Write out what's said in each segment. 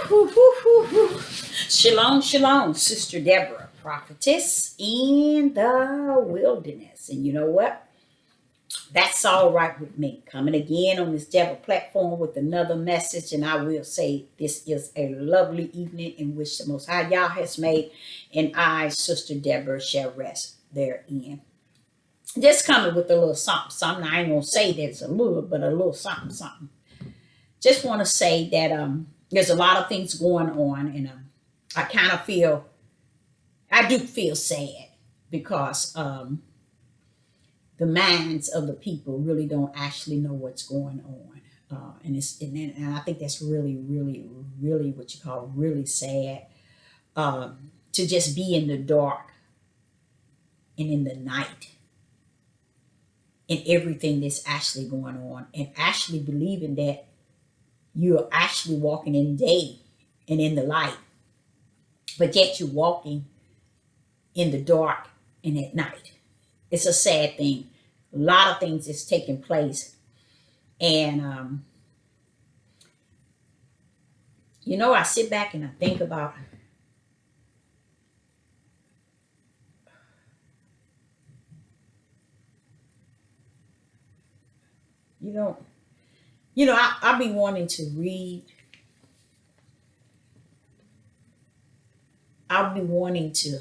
Woo, woo, woo, woo. Shalom, shalom, Sister Deborah, prophetess in the wilderness. And you know what? That's all right with me. Coming again on this Deborah platform with another message. And I will say this is a lovely evening in which the Most High Yah has made. And I, Sister Deborah, shall rest therein. Just coming with a little something, something. I ain't going to say that it's a little, but a little something, something. Just want to say that there's a lot of things going on, and I kind of feel, I do feel sad because the minds of the people really don't actually know what's going on, and I think that's really, really, really what you call really sad, to just be in the dark and in the night and everything that's actually going on, and actually believing that you're actually walking in day and in the light, but yet you're walking in the dark and at night. It's a sad thing. A lot of things is taking place. And, I sit back and I think about, I've been wanting to read. I've been wanting to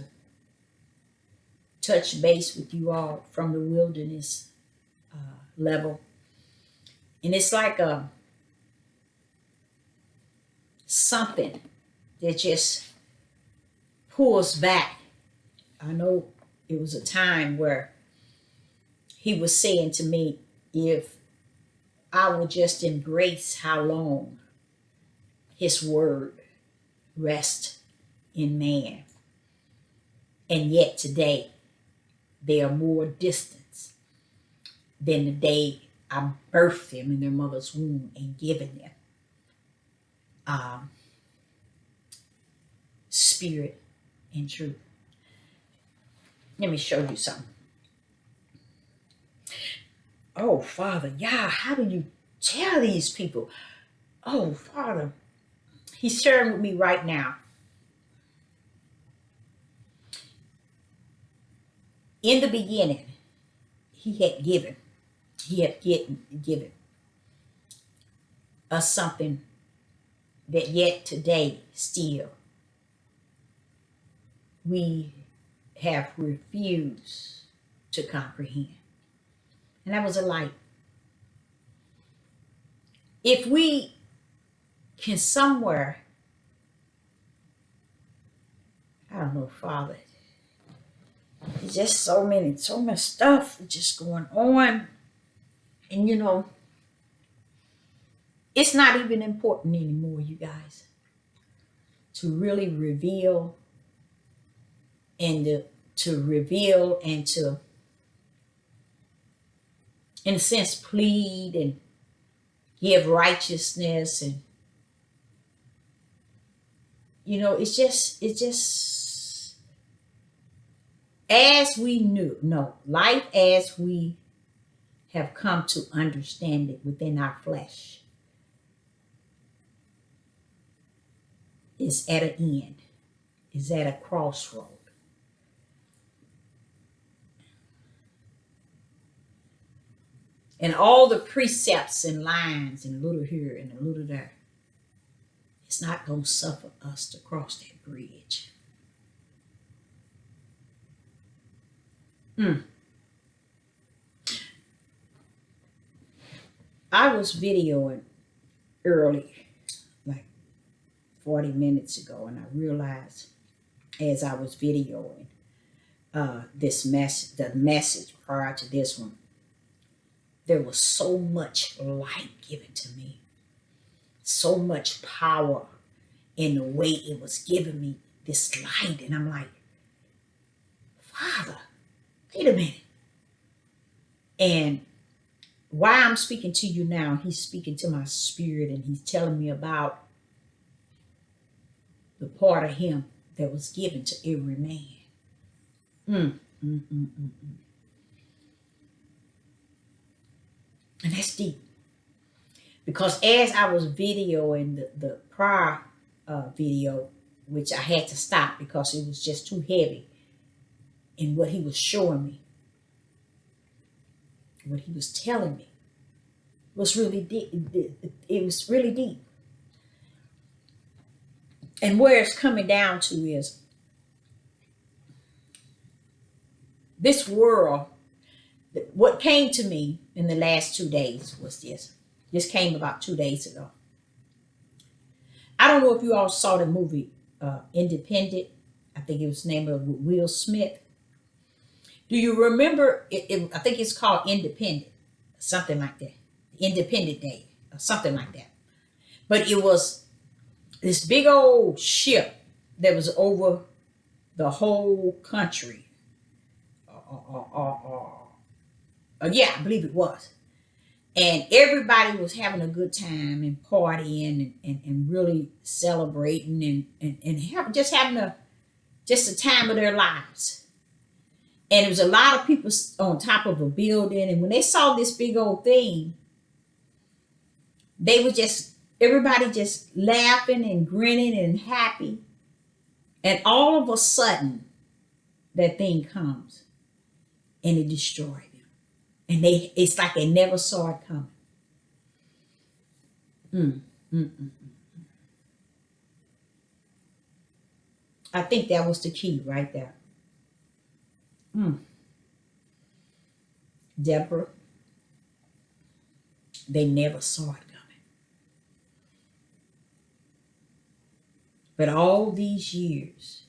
touch base with you all from the wilderness level. And it's like something that just pulls back. I know it was a time where he was saying to me, if I would just embrace how long his word rests in man. And yet today, they are more distance than the day I birthed them in their mother's womb and given them spirit and truth. Let me show you something. Oh, Father, Yah, how do you tell these people? Oh, Father, he's sharing with me right now. In the beginning, he had given us something that yet today still we have refused to comprehend. And that was a light. If we can somewhere, I don't know, Father, there's just so much stuff just going on. And it's not even important anymore, you guys, to really reveal and to, in a sense, plead and give righteousness. And, it's just as we life as we have come to understand it within our flesh is at an end, is at a crossroad. And all the precepts and lines and a little here and a little there, it's not going to suffer us to cross that bridge. I was videoing early, like 40 minutes ago, and I realized as I was videoing the message prior to this one, there was so much light given to me, so much power in the way it was giving me this light. And I'm like, Father, wait a minute. And why I'm speaking to you now, he's speaking to my spirit, and he's telling me about the part of him that was given to every man. And that's deep. Because as I was videoing the prior video, which I had to stop because it was just too heavy. And what he was showing me, what he was telling me, was really deep. It was really deep. And where it's coming down to is this world. What came to me in the last 2 days was this. This came about 2 days ago. I don't know if you all saw the movie Independent. I think it was named of Will Smith. Do you remember? I think it's called Independent, something like that. Independent Day, or something like that. But it was this big old ship that was over the whole country. Yeah, I believe it was. And everybody was having a good time and partying and really celebrating and just having just the time of their lives. And there was a lot of people on top of a building. And when they saw this big old thing, they were everybody just laughing and grinning and happy. And all of a sudden, that thing comes and it destroyed them. And it's like they never saw it coming. Mm, mm, mm. I think that was the key right there. Deborah, they never saw it coming. But all these years,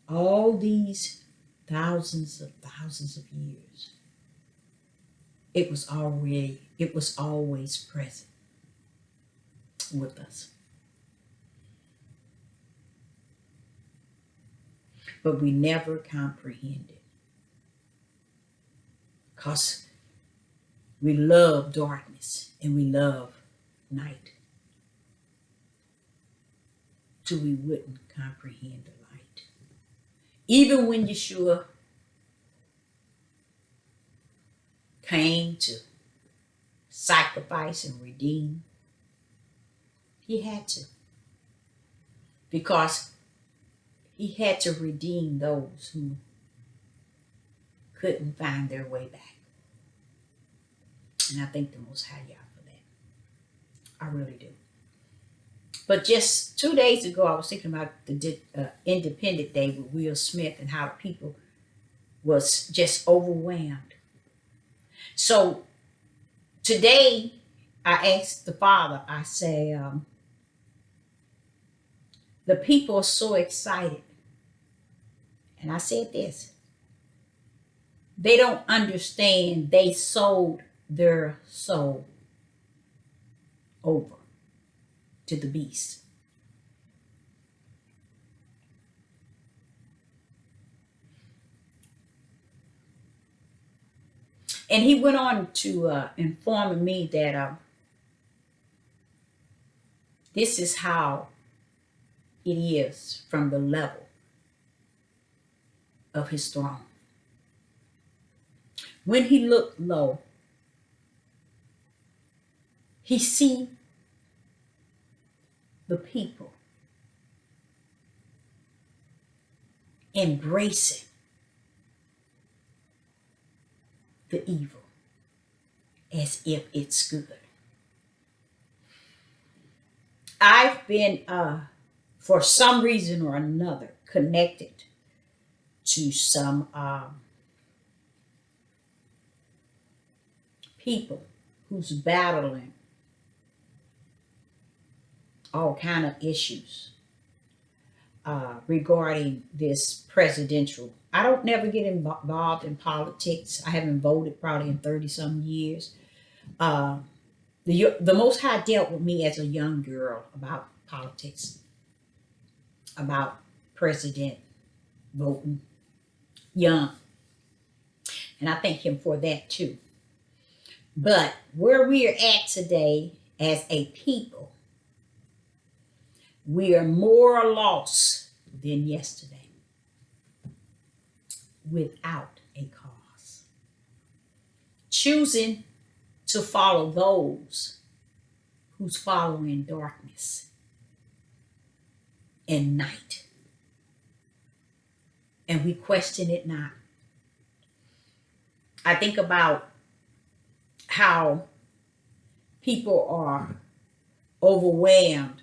all these thousands of years, it was always present with us. But we never comprehended. Because we love darkness and we love night. So we wouldn't comprehend the light. Even when Yeshua came to sacrifice and redeem, he had to. Because he had to redeem those who couldn't find their way back. And I thank the Most High Yah for that. I really do. But just 2 days ago, I was thinking about the Independent Day with Will Smith and how people was just overwhelmed. So today, I asked the Father, I say, the people are so excited. And I said this. They don't understand they sold their soul over to the beast. And he went on to inform me that this is how it is from the level of his throne. When he looked low, he see the people embracing the evil as if it's good. I've been, for some reason or another, connected to some people who's battling all kind of issues regarding this presidential. I don't never get involved in politics. I haven't voted probably in 30-some years. The Most High dealt with me as a young girl about politics, about president voting, young. And I thank him for that too. But where we are at today as a people, we are more lost than yesterday without a cause. Choosing to follow those who's following darkness and night. And we question it not. I think about how people are overwhelmed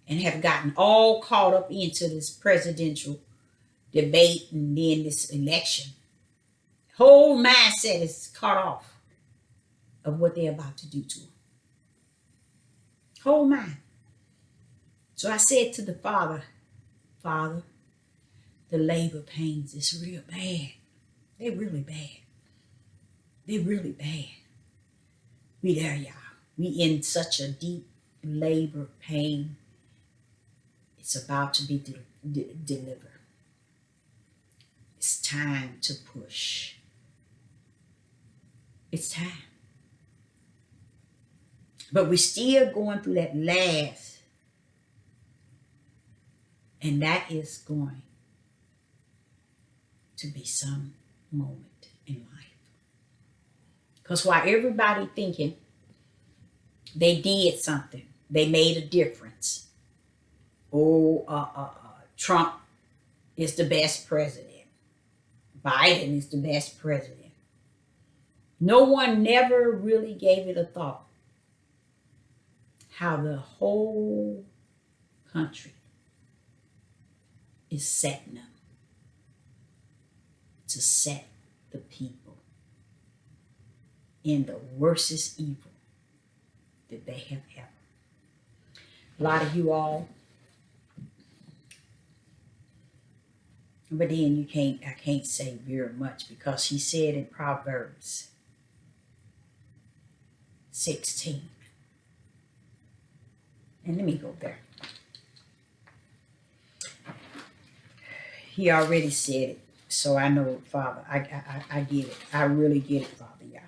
and have gotten all caught up into this presidential debate and then this election. Whole mindset is cut off of what they're about to do to them. Whole mind. So I said to the Father, Father, the labor pains is real bad. They're really bad. They're really bad. We there, y'all. We in such a deep labor pain. It's about to be delivered. It's time to push. It's time. But we're still going through that last. And that is going to be some moment in life. Because while everybody thinking they did something, they made a difference. Trump is the best president. Biden is the best president. No one never really gave it a thought how the whole country is setting up to set the people in the worstest evil that they have ever. A lot of you all, but then I can't say very much because he said in Proverbs 16. And let me go there. He already said it, so I know, Father. I get it. I really get it, Father, y'all.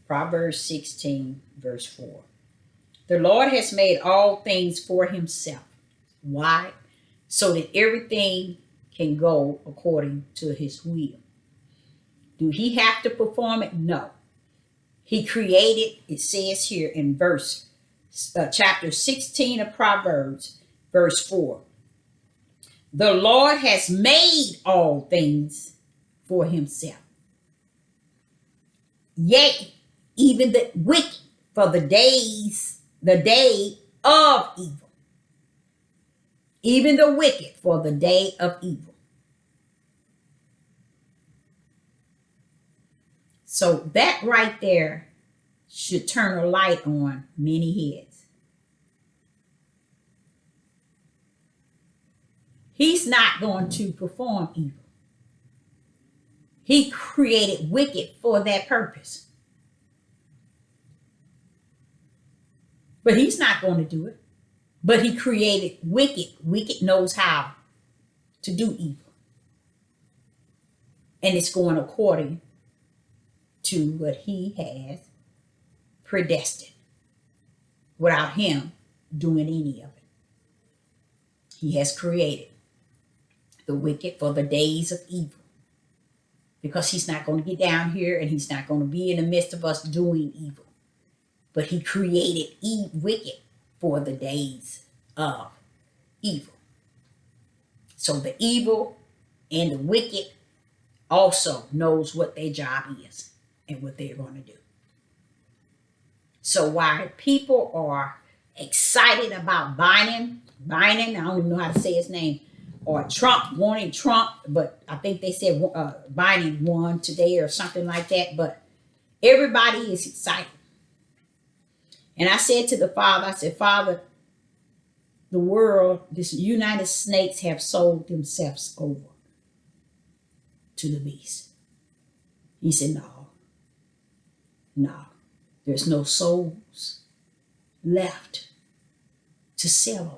Proverbs 16, verse 4. The Lord has made all things for himself. Why? So that everything can go according to his will. Do he have to perform it? No. He created, it says here in chapter 16 of Proverbs, verse 4. The Lord has made all things for himself. Yea, even the wicked for the day of evil. Even the wicked for the day of evil. So that right there should turn a light on many heads. He's not going to perform evil. He created wicked for that purpose. But he's not going to do it. But he created wicked. Wicked knows how to do evil. And it's going according to what he has predestined without him doing any of it. He has created the wicked for the days of evil. Because he's not going to get down here and he's not going to be in the midst of us doing evil. But he created wicked for the days of evil. So the evil and the wicked also knows what their job is and what they're going to do. So while people are excited about Biden, I don't even know how to say his name, or Trump, wanting Trump, but I think they said Biden won today or something like that, but everybody is excited. And I said to the Father, I said, Father, the world, this United States have sold themselves over to the beast. He said, no, there's no souls left to sell over.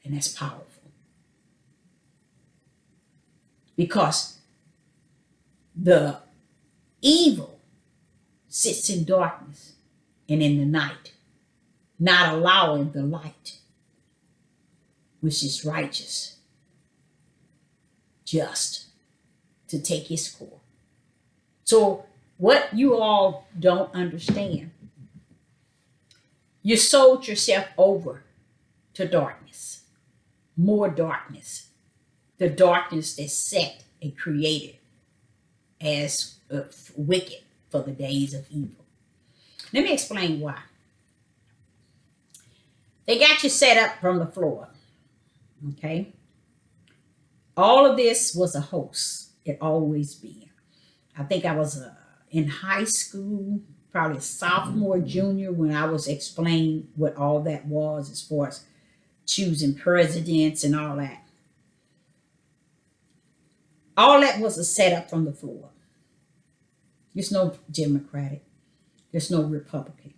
And that's powerful. Because the evil sits in darkness and in the night, not allowing the light, which is righteous, just, to take its course. So what you all don't understand You sold yourself over to darkness, more darkness, the darkness that's set and created as wicked for the days of evil. Let me explain why. They got you set up from the floor. Okay. All of this was a hoax. It always been. I think I was in high school, probably sophomore, junior, when I was explained what all that was as far as choosing presidents and all that. All that was a setup from the floor. There's no Democratic. There's no Republican.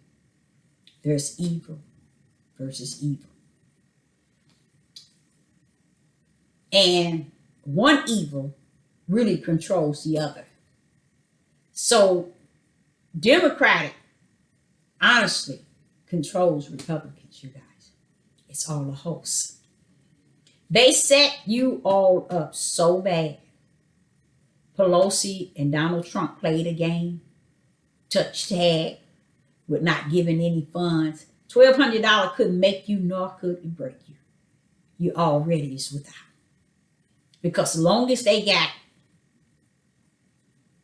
There's evil versus evil. And one evil really controls the other. So Democratic, honestly, controls Republicans, you guys. It's all a hoax. They set you all up so bad. Pelosi and Donald Trump played a game, touch tag, with not giving any funds. $1,200 couldn't make you nor could it break you. You already is without. Because as long as they got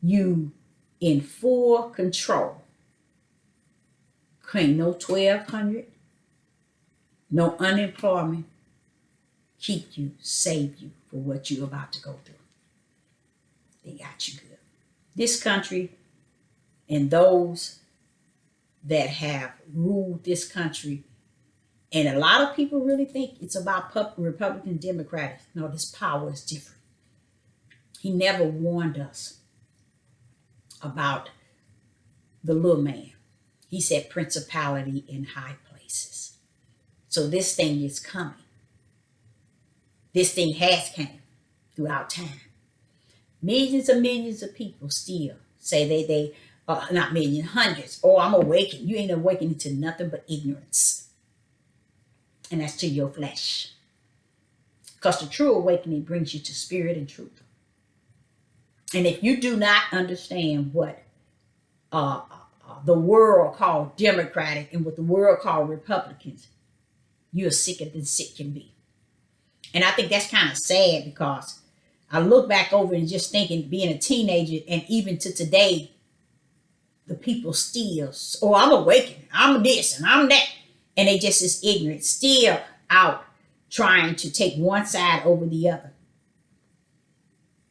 you in full control, ain't no 1,200, no unemployment, keep you, save you for what you're about to go through. They got you good. This country and those that have ruled this country, and a lot of people really think it's about Republican, Democratic. No, this power is different. He never warned us about the little man. He said principality in high places. So this thing is coming. This thing has came throughout time. Millions of people still say they not millions, hundreds. Oh, I'm awakened. You ain't awakening to nothing but ignorance. And that's to your flesh. Because the true awakening brings you to spirit and truth. And if you do not understand what the world called Democratic and what the world called Republicans, you're sicker than sick can be. And I think that's kind of sad, because I look back over and just thinking, being a teenager, and even to today, the people still, oh, I'm awakened, I'm this and I'm that. And they just is ignorant, still out trying to take one side over the other.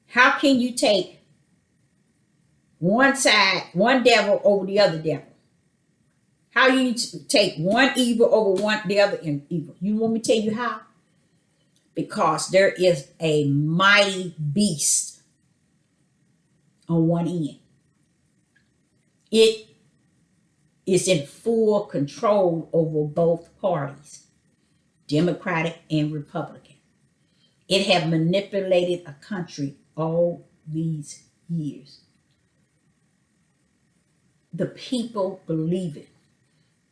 How can you take one side, one devil over the other devil? How you take one evil over the other evil? You want me to tell you how? Because there is a mighty beast on one end. It is in full control over both parties, Democratic and Republican. It have manipulated a country all these years. The people believe it,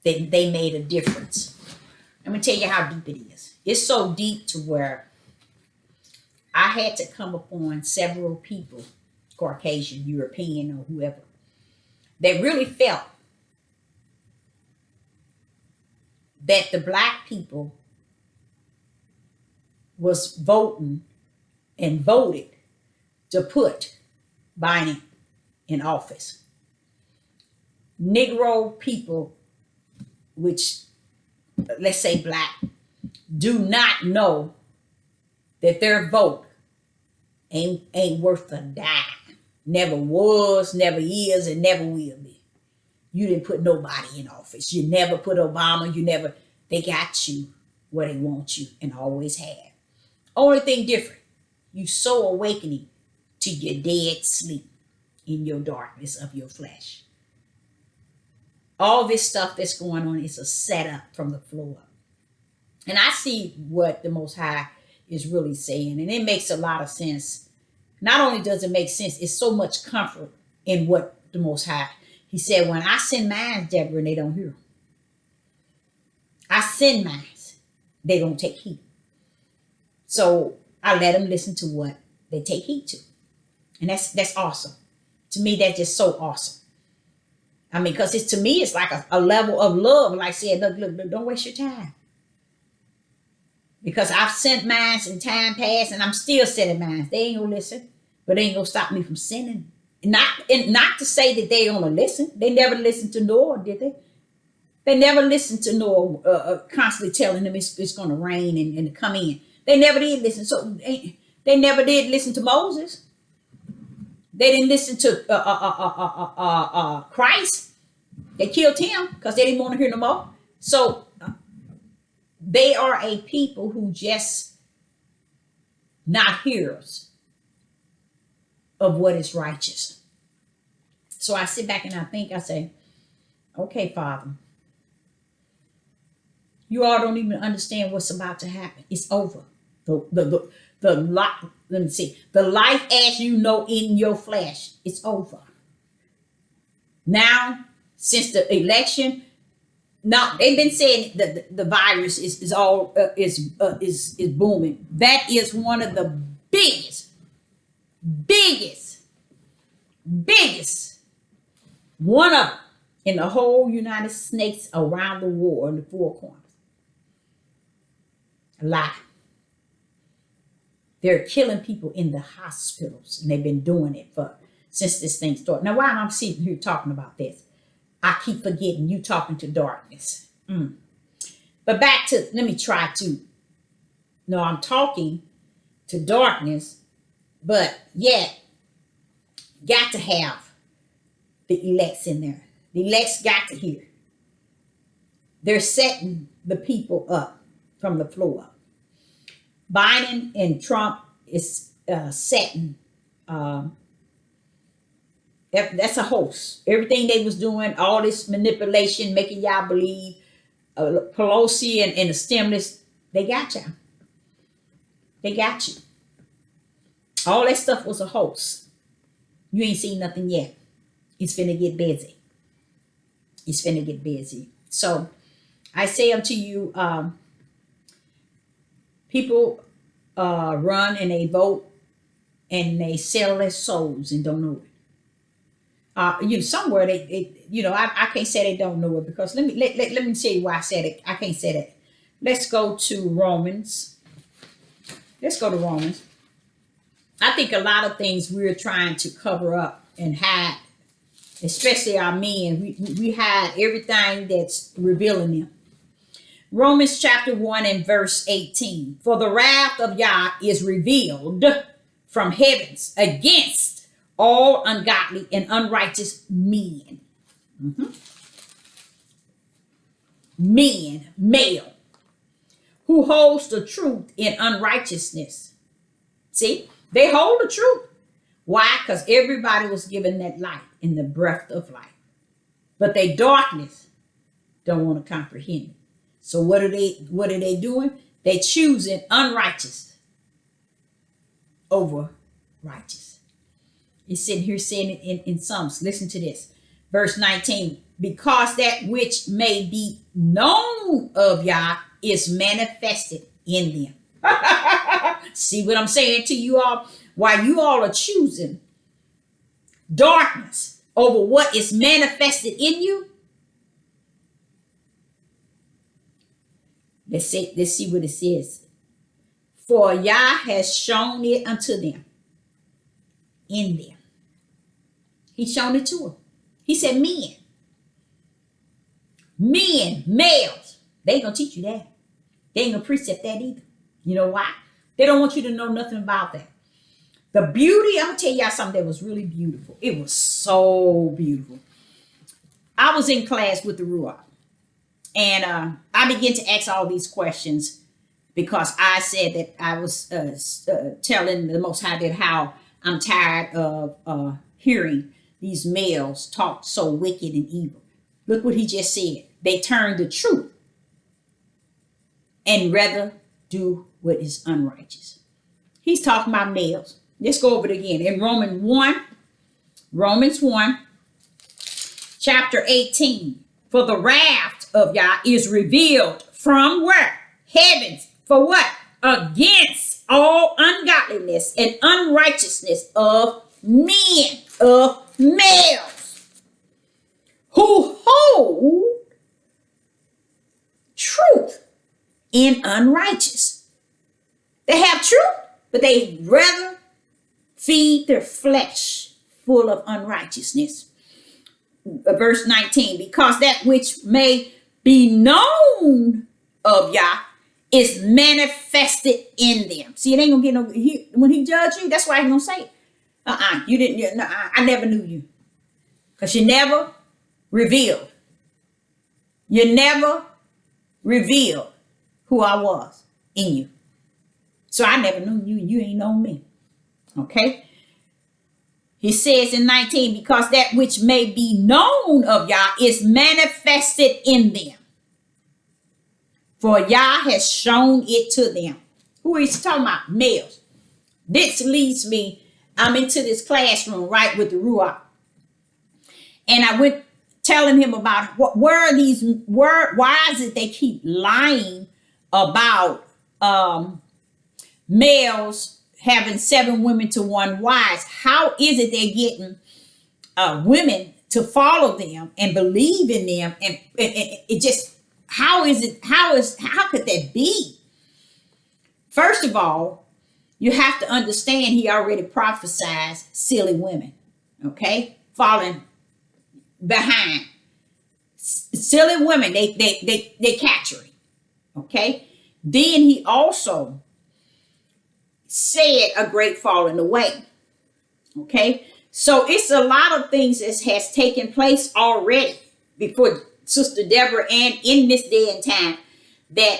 that they made a difference. Let me tell you how deep it is. It's so deep to where I had to come upon several people, Caucasian, European, or whoever, that really felt that the black people was voting and voted to put Biden in office. Negro people, which let's say black, do not know that their vote ain't worth a dime. Never was, never is, and never will be. You didn't put nobody in office. You never put Obama. They got you where they want you and always have. Only thing different, you so awakening to your dead sleep in your darkness of your flesh. All this stuff that's going on is a setup from the floor. And I see what the Most High is really saying, and it makes a lot of sense. Not only does it make sense, it's so much comfort in what the Most High. He said, when I send mine, Deborah, and they don't hear. I send mine, they don't take heed. So I let them listen to what they take heed to. And that's awesome. To me, that's just so awesome. I mean, because it's to me, it's like a level of love. Like saying, look, don't waste your time. Because I've sent mines in time past, and I'm still sending mines. They ain't gonna listen, but they ain't gonna stop me from sinning. Not to say that they gonna listen. They never listened to Noah, did they? They never listened to Noah constantly telling them it's gonna rain and come in. They never did listen. So they never did listen to Moses. They didn't listen to Christ. They killed him because they didn't want to hear no more. So they are a people who just not hearers of what is righteous. So I sit back and I think, I say, okay, Father, you all don't even understand what's about to happen. It's over. The life, let me see, the life as you know in your flesh, it's over. Now, since the election, now they've been saying that the virus is booming. That is one of the biggest one of them in the whole United States, around the world, in the four corners. A lie. They're killing people in the hospitals, and they've been doing it since this thing started. Now, while I'm sitting here talking about this, I keep forgetting you talking to darkness. But back to, let me try to. No, I'm talking to darkness, but yet got to have the elects in there. The elects got to hear. They're setting the people up from the floor up. Biden and Trump is setting. That's a hoax. Everything they was doing, all this manipulation, making y'all believe Pelosi and the stimulus, they got y'all. They got you. All that stuff was a hoax. You ain't seen nothing yet. It's finna get busy. It's finna get busy. So I say unto you, people run and they vote and they sell their souls and don't know it. Somewhere they I can't say they don't know it, because let me tell you why I said it. I can't say that. Let's go to Romans. Let's go to Romans. I think a lot of things we're trying to cover up and hide, especially our men. We hide everything that's revealing them. Romans chapter 1 and verse 18. For the wrath of Yah is revealed from heavens against all ungodly and unrighteous men. Men, male, who holds the truth in unrighteousness. See, they hold the truth. Why? Because everybody was given that light in the breath of life. But they darkness don't want to comprehend it. So what are they doing? They choosing unrighteous over righteous. It's sitting here saying it in Psalms. Listen to this. Verse 19. Because that which may be known of Yah is manifested in them. See what I'm saying to you all? While you all are choosing darkness over what is manifested in you, let's see what it says. For Yah has shown it unto them, in them. He's shown it to them. He said men, males, they ain't gonna teach you that. They ain't gonna precept that either. You know why? They don't want you to know nothing about that. The beauty, I'm gonna tell y'all something that was really beautiful. It was so beautiful. I was in class with the Ruach, and I began to ask all these questions because I said that I was telling the Most High that how I'm tired of hearing these males talk so wicked and evil. Look what he just said. They turn the truth and rather do what is unrighteous. He's talking about males. Let's go over it again. In Romans 1, chapter 18. For the wrath of Yah is revealed from where? Heavens. For what? Against all ungodliness and unrighteousness of men, of males, who hold truth in unrighteous. They have truth, but they rather feed their flesh full of unrighteousness. Verse 19, because that which may be known of Yah is manifested in them. See, it ain't gonna get no, when he judge you, that's why he's gonna say, you didn't, I never knew you. Because you never revealed. You never revealed who I was in you. So I never knew you, and you ain't known me. Okay? He says in 19, because that which may be known of Yah is manifested in them. For Yah has shown it to them. Who is talking about? Males. This leads me, I'm into this classroom, right, with the Ruach. And I went telling him about why is it they keep lying about males having 7 women to 1 wives? How is it they're getting women to follow them and believe in them? And it just, how could that be? First of all, you have to understand he already prophesied silly women, okay? Falling behind. Silly women, they capturing, okay? Then he also said a great falling away, okay? So it's a lot of things that has taken place already before Sister Deborah, and in this day and time, that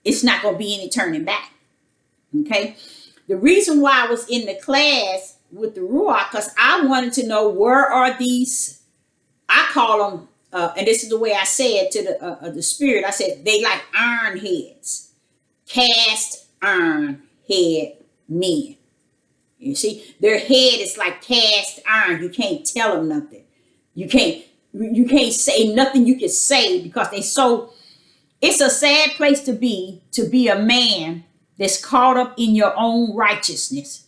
it's not going to be any turning back, okay? The reason why I was in the class with the Ruach, because I wanted to know where are these, I call them, and this is the way I said to the spirit, I said, they like iron heads, cast iron head men. You see, their head is like cast iron. You can't tell them nothing. You can't say nothing you can say because they so, it's a sad place to be a man that's caught up in your own righteousness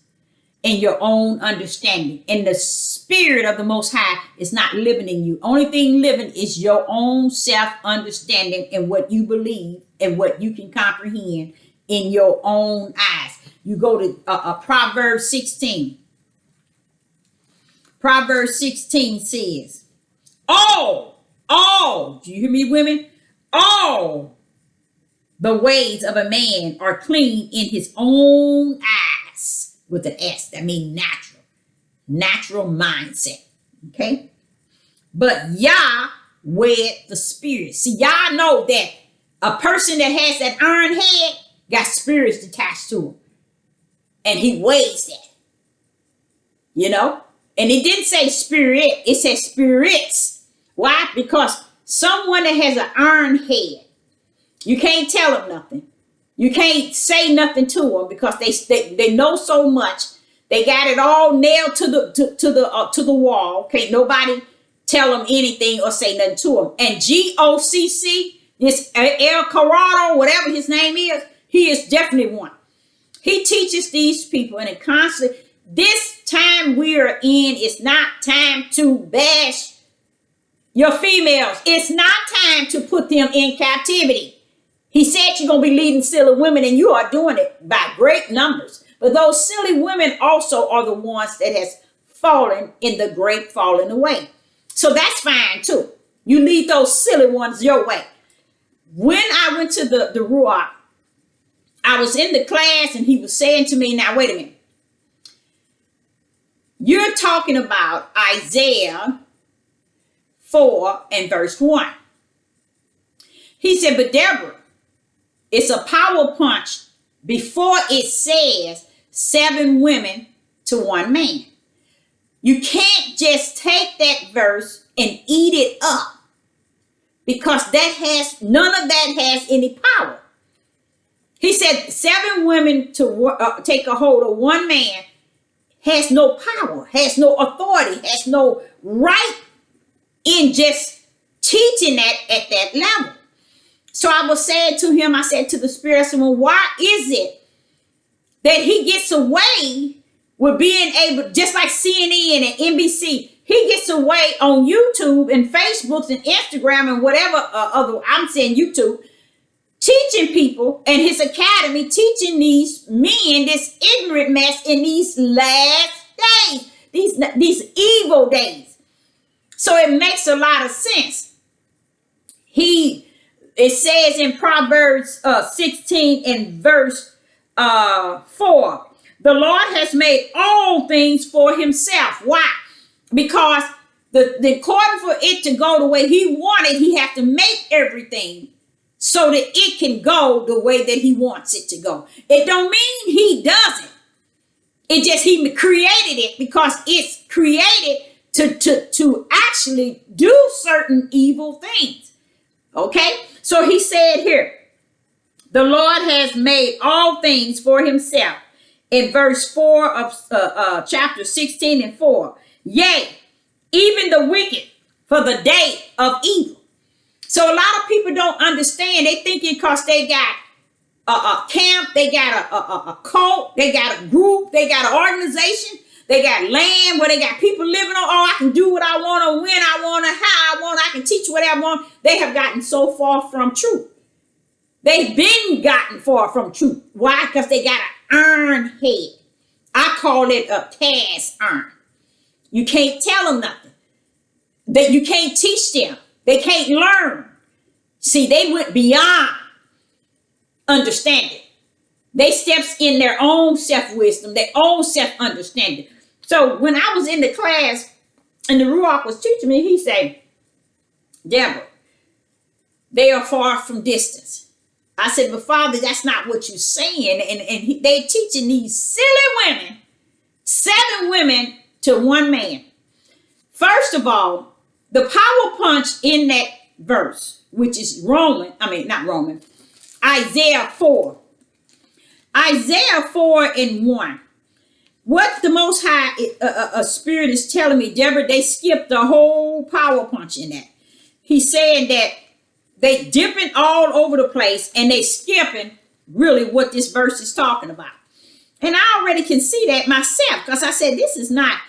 and your own understanding. And the spirit of the Most High is not living in you. Only thing living is your own self-understanding and what you believe and what you can comprehend in your own eyes. You go to Proverbs 16. Proverbs 16 says, all, do you hear me, women? All the ways of a man are clean in his own eyes, with an S. That means natural mindset. Okay? But Yah weighed the spirit. See, y'all know that a person that has that iron head got spirits attached to him. And he weighs that. You know? And it didn't say spirit, it said spirits. Why? Because someone that has an iron head, you can't tell them nothing. You can't say nothing to them because they know so much. They got it all nailed to the wall. Can't nobody tell them anything or say nothing to them. And GOCC, this El Corrado, whatever his name is, he is definitely one. He teaches these people, and it constantly, this time we are in is not time to bash your females. It's not time to put them in captivity. He said you're going to be leading silly women, and you are doing it by great numbers. But those silly women also are the ones that has fallen in the great falling away. So that's fine too. You lead those silly ones your way. When I went to the Ruach, I was in the class and he was saying to me, now wait a minute. You're talking about Isaiah 4 and verse 1. He said, but Deborah, it's a power punch before it says 7 women to 1 man. You can't just take that verse and eat it up because none of that has any power. He said 7 women to take a hold of 1 man has no power, has no authority, has no right in just teaching that at that level. So I was saying to him, I said to the spirit, I said, well, why is it that he gets away with being able, just like CNN and NBC, he gets away on YouTube and Facebooks and Instagram and whatever other, I'm saying YouTube, teaching people and his academy, teaching these men this ignorant mess in these last days, these evil days. So it makes a lot of sense. It says in Proverbs 16 and verse 4, the Lord has made all things for himself. Why? Because according for it to go the way he wanted, he has to make everything so that it can go the way that he wants it to go. It don't mean he doesn't. It just he created it because it's created to actually do certain evil things. Okay? So he said here, the Lord has made all things for himself. In verse 4 of chapter 16 and 4. Yea, even the wicked for the day of evil. So a lot of people don't understand. They thinking because they got a camp, they got a cult, they got a group, they got an organization, they got land where they got people living on. Oh, I can do what I want or when I want or how I want. I can teach whatever I want. They have gotten so far from truth. They've been gotten far from truth. Why? Because they got an iron head. I call it a cast iron. You can't tell them nothing. That you can't teach them. They can't learn. See, they went beyond understanding. They steps in their own self-wisdom, their own self-understanding. So when I was in the class and the Ruach was teaching me, he said, Deborah, they are far from distance. I said, but Father, that's not what you're saying. And they teaching these silly women, 7 women to 1 man. First of all, the power punch in that verse, which is Isaiah 4. Isaiah 4 and 1. What the Most High Spirit is telling me, Deborah, they skipped the whole power punch in that. He's saying that they dipping all over the place and they skipping really what this verse is talking about. And I already can see that myself because I said, this is not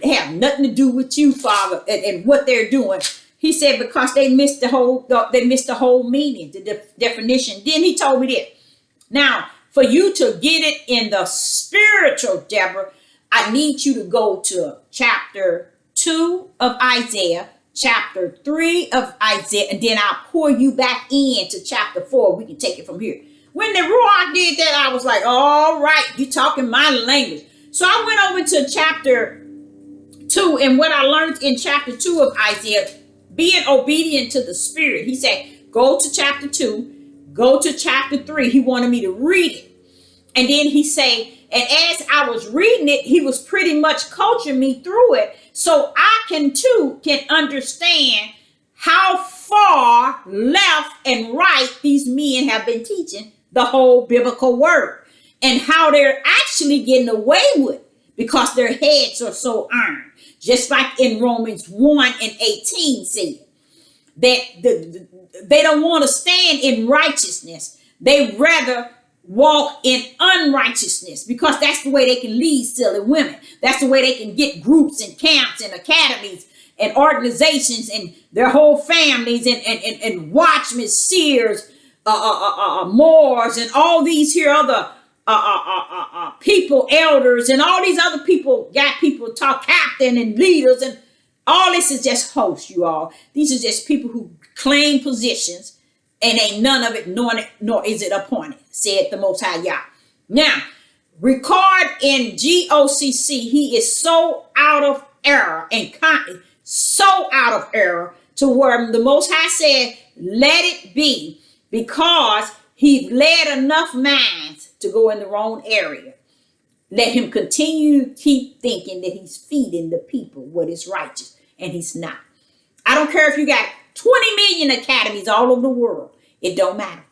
have nothing to do with you, Father, and what they're doing. He said, because they missed the whole meaning, the definition. Then he told me this. Now, for you to get it in the spiritual, Deborah, I need you to go to chapter 2 of Isaiah, chapter 3 of Isaiah, and then I'll pour you back into chapter 4. We can take it from here. When the Ruach did that, I was like, all right, you're talking my language. So I went over to chapter 2, and what I learned in chapter 2 of Isaiah, being obedient to the Spirit. He said, go to chapter 2, go to chapter 3. He wanted me to read it. And then he said, and as I was reading it, he was pretty much coaching me through it. So I can understand how far left and right these men have been teaching the whole biblical word and how they're actually getting away with it because their heads are so iron. Just like in Romans 1 and 18 said that they don't want to stand in righteousness. They rather walk in unrighteousness because that's the way they can lead silly women. That's the way they can get groups and camps and academies and organizations and their whole families and watchmen, seers, Moors, and all these here other people, elders, and all these other people, got people talk captain and leaders, and all this is just hosts, you all. These are just people who claim positions, and ain't none of it, nor is it appointed, said the Most High Yah. Now, record in GOCC, he is so out of error and so out of error to where the Most High said, let it be, because he led enough minds to go in the wrong area. Let him continue to keep thinking that he's feeding the people what is righteous, and he's not. I don't care if you got 20 million academies all over the world. It don't matter.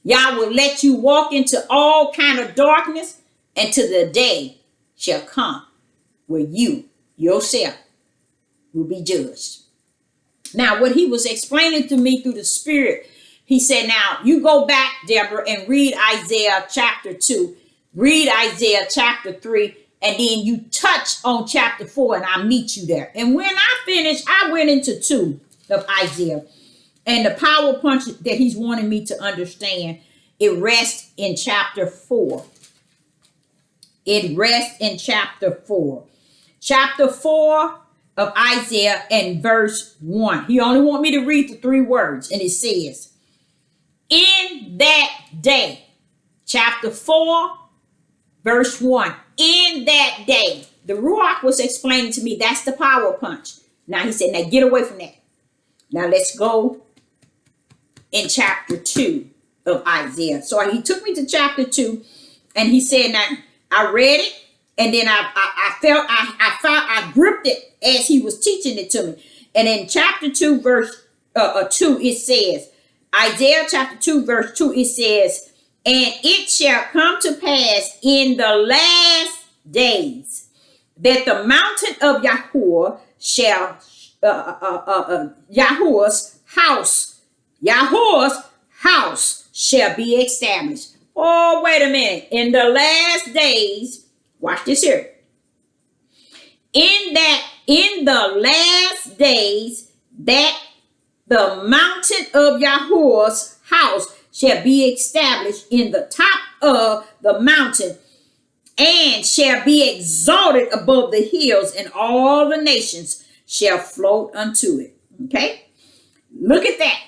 Yah will let you walk into all kind of darkness until the day shall come where you yourself will be judged. Now, what he was explaining to me through the Spirit, he said, now you go back, Deborah, and read Isaiah chapter 2, read Isaiah chapter 3, and then you touch on chapter 4, and I'll meet you there. And when I finished, I went into 2 of Isaiah. And the power punch that he's wanting me to understand, it rests in chapter 4. It rests in chapter 4. Chapter 4 of Isaiah and verse 1. He only want me to read the 3 words, and it says, in that day, chapter 4, verse 1, in that day. The Ruach was explaining to me, that's the power punch. Now he said, now get away from that. Now let's go in chapter 2 of Isaiah. So he took me to chapter 2, and he said, now I read it, and then I gripped it as he was teaching it to me. And in chapter 2, verse 2, it says, Isaiah chapter 2, verse 2, it says, and it shall come to pass in the last days that the mountain of Yahuwah shall, Yahuwah's house shall be established. Oh, wait a minute. In the last days, watch this here. In the last days, that the mountain of Yahuwah's house shall be established in the top of the mountain, and shall be exalted above the hills, and all the nations shall float unto it. Okay? Look at that.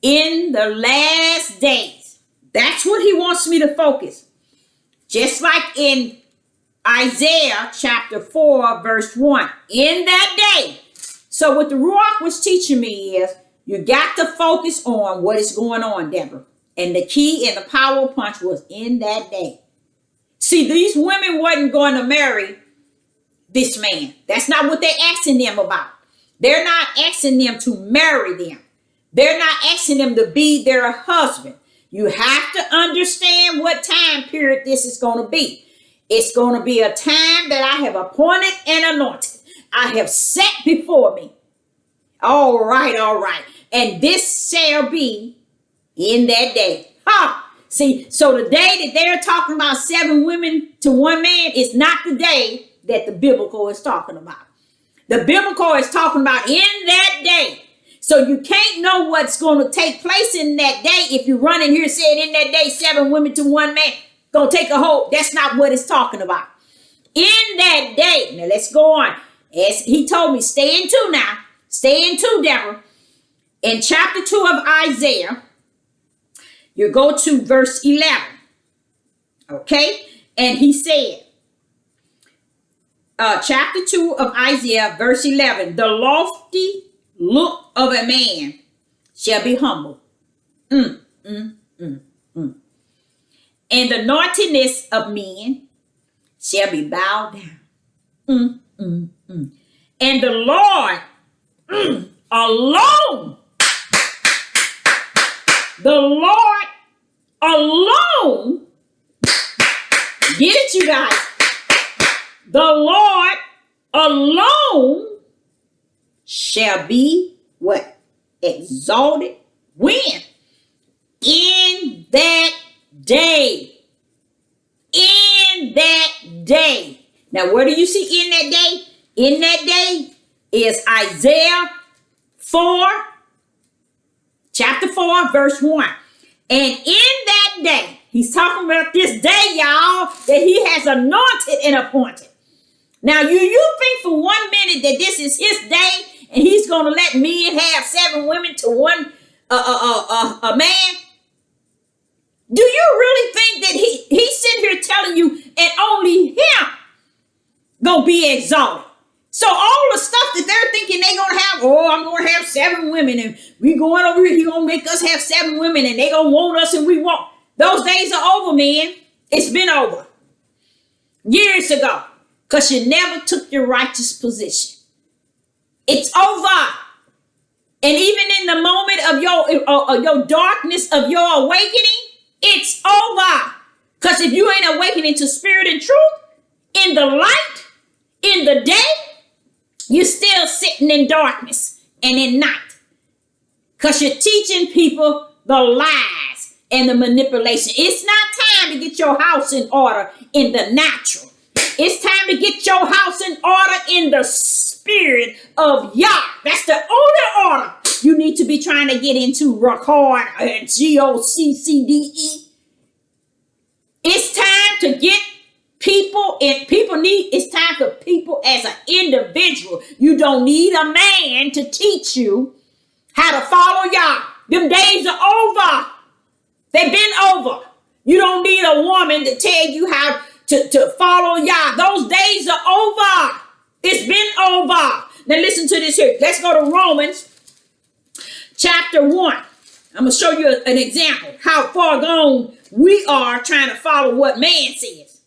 In the last days. That's what he wants me to focus. Just like in Isaiah chapter 4, verse 1. In that day. So what the Ruach was teaching me is, you got to focus on what is going on, Deborah. And the key and the power punch was in that day. See, these women wasn't going to marry this man. That's not what they're asking them about. They're not asking them to marry them. They're not asking them to be their husband. You have to understand what time period this is going to be. It's going to be a time that I have appointed and anointed. I have set before me. All right, all right. And this shall be in that day. See, so the day that they're talking about 7 women to 1 man is not the day that the biblical is talking about. The biblical is talking about in that day. So you can't know what's going to take place in that day if you run in here saying in that day 7 women to 1 man. Gonna take a hold. That's not what it's talking about. In that day. Now let's go on. As he told me, stay in 2 now. Stay in 2, Deborah. In chapter 2 of Isaiah, you go to verse 11. Okay? And he said, chapter 2 of Isaiah, verse 11, the lofty look of a man shall be humble. And the naughtiness of men shall be bowed down. And the Lord alone, the Lord alone, get it, you guys? The Lord alone shall be what? Exalted. When? In that day. In that day. Now, where do you see in that day? In that day is Isaiah 4, chapter 4, verse 1. And in that day, he's talking about this day, y'all, that he has anointed and appointed. Now, you think for 1 minute that this is his day and he's going to let men have 7 women to 1 a man? Do you really think that he's sitting here telling you and only him gonna be exalted? So all the stuff that they're thinking they gonna have, oh, I'm gonna have 7 women and we going over here, he gonna make us have 7 women and they gonna want us and we won't. Those days are over, man. It's been over. Years ago. Because you never took your righteous position. It's over. And even in the moment of your darkness, of your awakening, it's over. Because if you ain't awakening to spirit and truth, in the light, in the day, you're still sitting in darkness and in night. Because you're teaching people the lies and the manipulation. It's not time to get your house in order in the natural. It's time to get your house in order in the spirit of Yah. That's the only order you need to be trying to get into. Record GOCCDE. It's time to get people, and it's time for people as an individual. You don't need a man to teach you how to follow Yah. Them days are over. They've been over. You don't need a woman to tell you how to follow Yah. Those days are over. It's been over. Now listen to this here. Let's go to Romans chapter 1. I'm going to show you an example how far gone we are trying to follow what man says.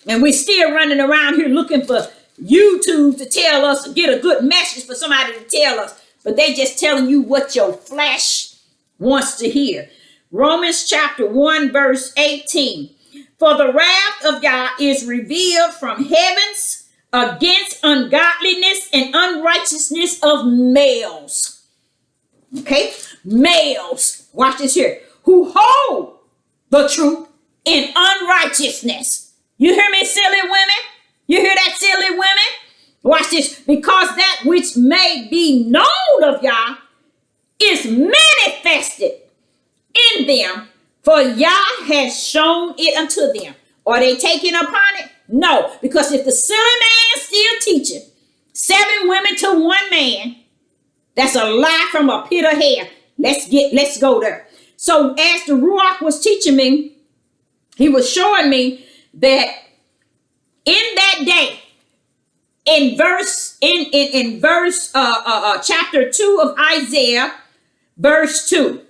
And we're still running around here looking for YouTube to tell us, to get a good message for somebody to tell us. But they just telling you what your flesh wants to hear. Romans chapter 1 verse 18. For the wrath of God is revealed from heavens against ungodliness and unrighteousness of males. Okay? Males. Watch this here. Who hold the truth in unrighteousness. You hear me, silly women? You hear that, silly women? Watch this. Because that which may be known of Yah is manifested in them, for Yah has shown it unto them. Are they taking upon it? No, because if the silly man still teaching 7 women to 1 man, that's a lie from a pit of hell. Let's go there. So as the Ruach was teaching me, he was showing me that in that day, in chapter 2 of Isaiah, verse 2.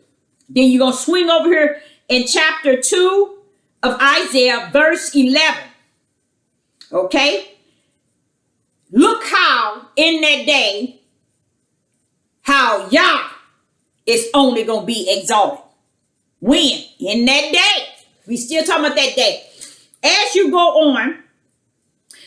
Then you're going to swing over here in chapter 2 of Isaiah, verse 11. Okay? Look how in that day, how Yah is only going to be exalted. When? In that day. We still talking about that day. As you go on,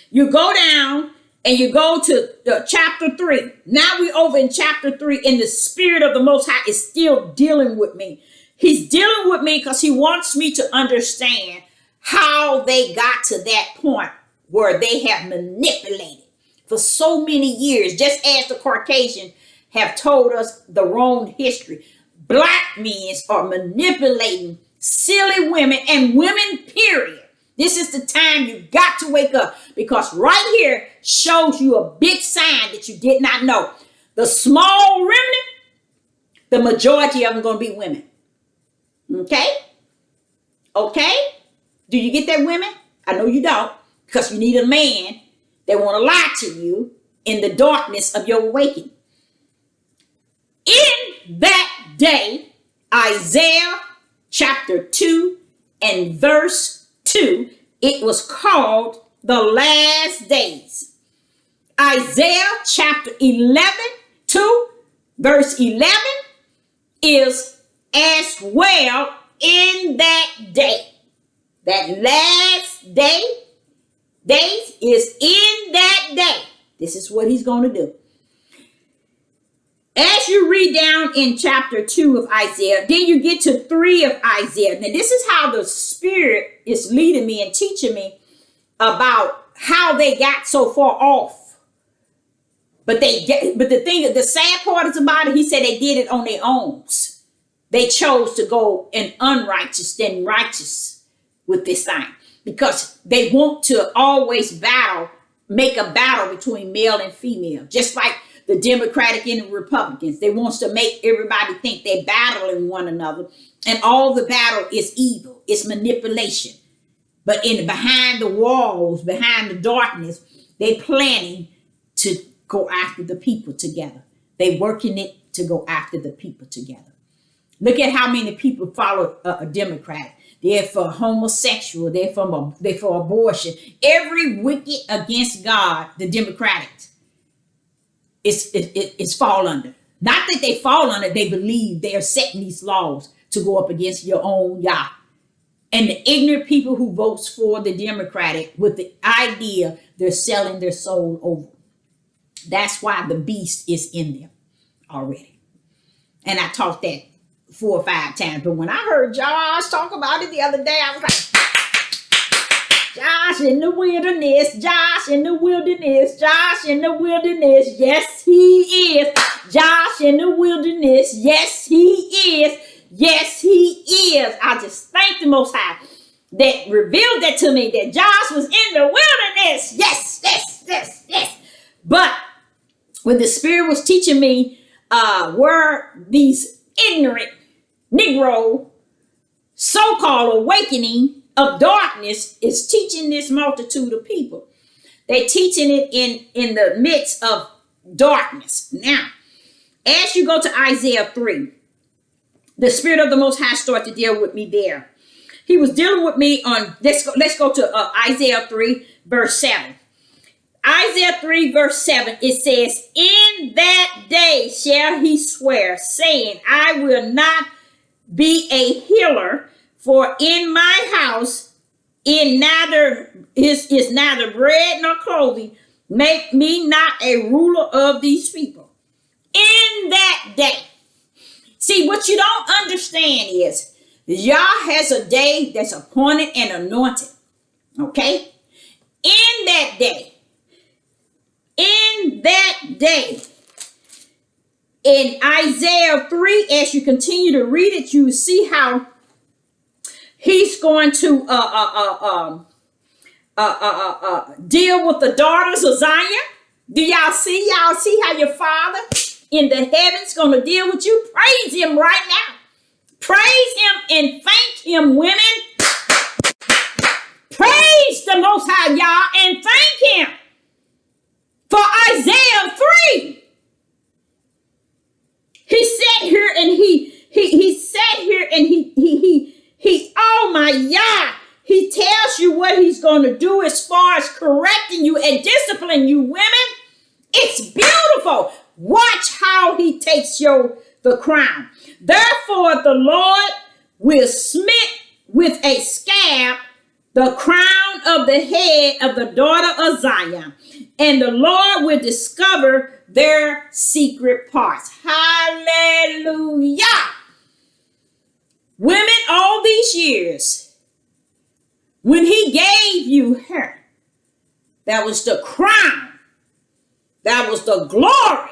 you go down and you go to chapter 3. Now we over in chapter 3, and the Spirit of the Most High is still dealing with me. He's dealing with me because he wants me to understand how they got to that point where they have manipulated for so many years, just as the Caucasians have told us the wrong history. Black men are manipulating silly women and women, period. This is the time you got to wake up, because right here shows you a big sign that you did not know. The small remnant, the majority of them going to be women. Okay? Okay? Do you get that, women? I know you don't, because you need a man that want to lie to you in the darkness of your awakening. In that day, Isaiah chapter 2 and verse 2, it was called the last days. Isaiah chapter 11, 2, verse 11 is as well in that day. That last days is in that day. This is what he's going to do. As you read down in chapter 2 of Isaiah, then you get to 3 of Isaiah. Now, this is how the Spirit is leading me and teaching me about how they got so far off. But the sad part is about it, he said they did it on their own. They chose to go in unrighteous than righteous with this thing, because they want to always make a battle between male and female, just like the Democratic and the Republicans. They wants to make everybody think they're battling one another, and all the battle is evil. It's manipulation. But behind the walls, behind the darkness, they planning to go after the people together. They working it to go after the people together. Look at how many people follow a Democrat. They're for homosexual. They're for abortion. Every wicked against God, the Democrats, it's fall under. Not that they fall under, they believe they are setting these laws to go up against your own Yah. And the ignorant people who votes for the Democratic with the idea they're selling their soul over. That's why the beast is in them already. And I taught that 4 or 5 times. But when I heard Josh talk about it the other day, I was like, Josh in the wilderness, Josh in the wilderness, Josh in the wilderness. Yes, he is. Josh in the wilderness. Yes, he is. Yes, he is. I just thank the Most High that revealed that to me, that Josh was in the wilderness. Yes, yes, yes, yes. But when the Spirit was teaching me were these ignorant Negro so-called awakening of darkness is teaching this multitude of people. They're teaching it in the midst of darkness. Now, as you go to Isaiah 3, the Spirit of the Most High started to deal with me there. He was dealing with me on, let's go to Isaiah 3, verse 7. Isaiah 3, verse 7, it says, in that day shall he swear, saying, I will not be a healer, for in my house is neither bread nor clothing. Make me not a ruler of these people. In that day. See, what you don't understand is Yah has a day that's appointed and anointed. Okay? In that day. In that day. In Isaiah 3, as you continue to read it, you see how he's going to deal with the daughters of Zion. Do y'all see? Y'all see how your Father in the heavens going to deal with you? Praise him right now. Praise him and thank him, women. Praise the Most High, Yah, and thank him for Isaiah 3. He sat here and he sat here and he oh my Yah, he tells you what he's going to do as far as correcting you and disciplining you, women. It's beautiful. Watch how he takes the crown. Therefore, the Lord will smite with a scab the crown of the head of the daughter of Zion, and the Lord will discover their secret parts. Hallelujah. Women, all these years, when he gave you her, that was the crown. That was the glory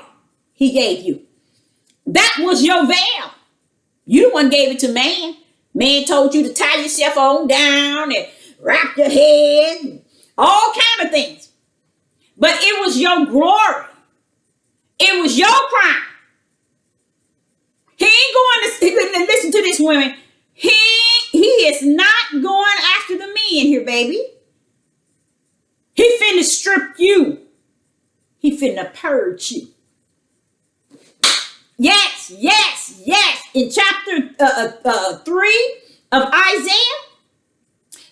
he gave you. That was your veil. You the one gave it to man. Man told you to tie yourself on down and wrap your head, and all kind of things. But it was your glory. It was your crown. He ain't going to listen to this, women. He is not going after the men here, baby. He finna strip you. He finna purge you. Yes, yes, yes. In chapter 3 of Isaiah,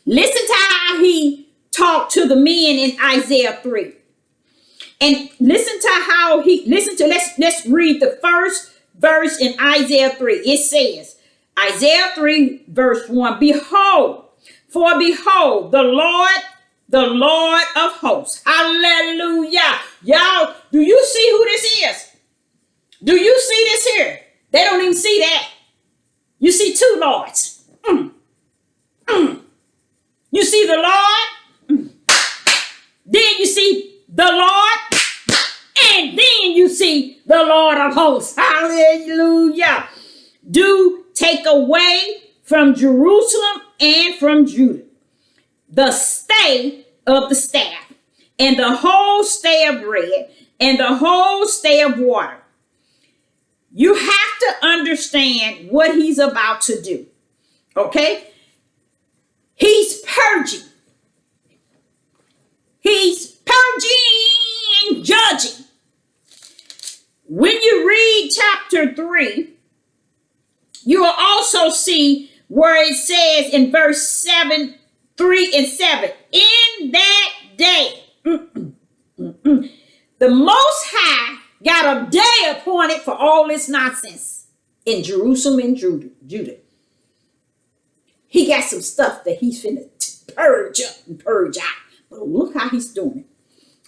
listen to how he talked to the men in Isaiah 3. And listen to how let's read the first verse in Isaiah 3. It says, Isaiah 3, verse 1, behold, the Lord of hosts. Hallelujah. Y'all, do you see who this is? Do you see this here? They don't even see that. You see two lords. You see the Lord. Then you see the Lord. And then you see the Lord of hosts. Hallelujah. Do take away from Jerusalem and from Judah the stay of the staff, and the whole stay of bread, and the whole stay of water. You have to understand what he's about to do. Okay? He's purging. He's purging and judging. When you read chapter 3, you will also see where it says in verse 7, 3 and 7, in that day, the Most High got a day appointed for all this nonsense in Jerusalem and Judah. He got some stuff that he's finna purge up and purge out. But look how he's doing it.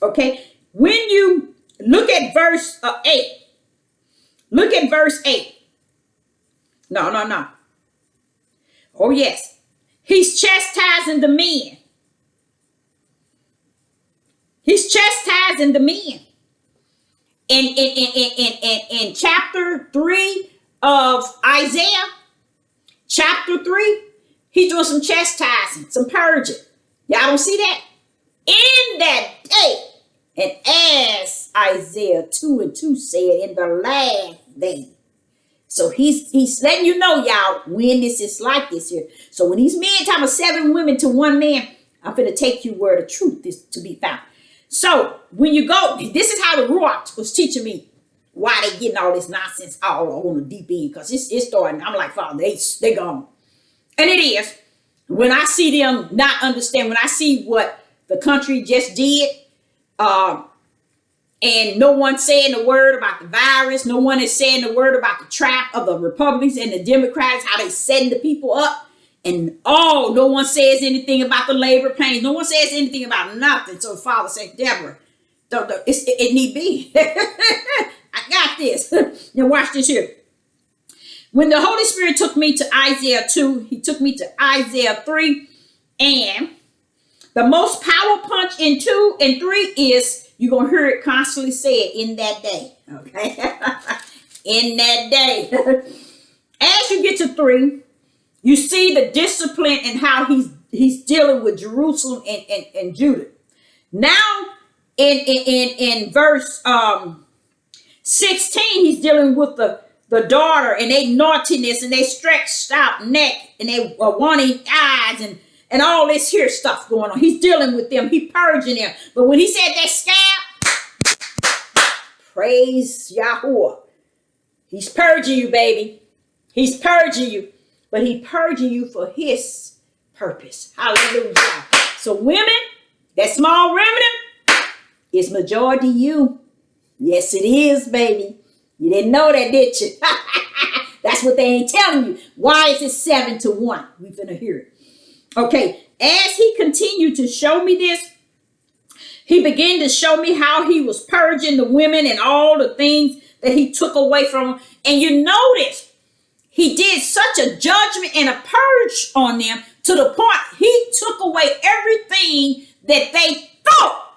Okay? When you look at verse 8, look at verse 8. No, no, no. Oh, yes. He's chastising the men. He's chastising the men. In chapter 3 of Isaiah, chapter 3, he's doing some chastising, some purging. Y'all don't see that? In that day, and as Isaiah 2:2 said, in the last day. So he's letting you know, y'all, when this is like this here. So when these men talking about 7 women to 1 man, I'm going to take you where the truth is to be found. So when you go, this is how the Ruach was teaching me why they getting all this nonsense all on the deep end. Because it's starting. I'm like, Father, they gone. And it is. When I see them not understand, when I see what the country just did, and no one saying the word about the virus, no one is saying the word about the trap of the Republicans and the Democrats, how they setting the people up. And no one says anything about the labor pains. No one says anything about nothing. So the Father said, Deborah, it need be. I got this. Now watch this here. When the Holy Spirit took me to Isaiah 2, he took me to Isaiah 3. And the most power punch in 2 and 3 is, you're going to hear it constantly said, in that day. Okay? In that day. As you get to 3, you see the discipline and how he's dealing with Jerusalem and Judah. Now, in verse 16, he's dealing with the daughter and they naughtiness and they stretched out neck and they wanting eyes and all this here stuff going on. He's dealing with them. He purging them. But when he said that scab, praise Yahweh. He's purging you, baby. He's purging you. But he purging you for his purpose. Hallelujah. So women, that small remnant is majority you. Yes, it is, baby. You didn't know that, did you? That's what they ain't telling you. Why is it 7-1? We finna hear it. Okay, as he continued to show me this, he began to show me how he was purging the women and all the things that he took away from them. And you notice, he did such a judgment and a purge on them to the point he took away everything that they thought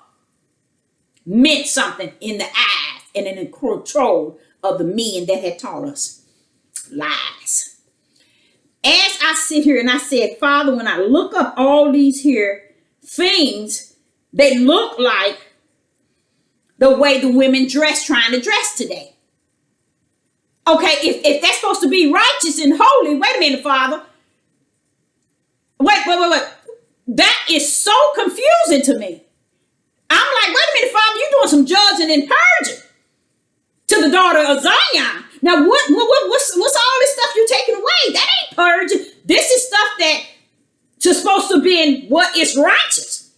meant something in the eyes and in the control of the men that had taught us lies. As I sit here and I said, Father, when I look up all these here things, they look like the way the women dress, trying to dress today. Okay, if that's supposed to be righteous and holy, wait a minute, Father. Wait. That is so confusing to me. I'm like, wait a minute, Father, you're doing some judging and purging to the daughter of Zion. Now, what's all this stuff you're taking away? That ain't purging. This is stuff that is supposed to be in what is righteous.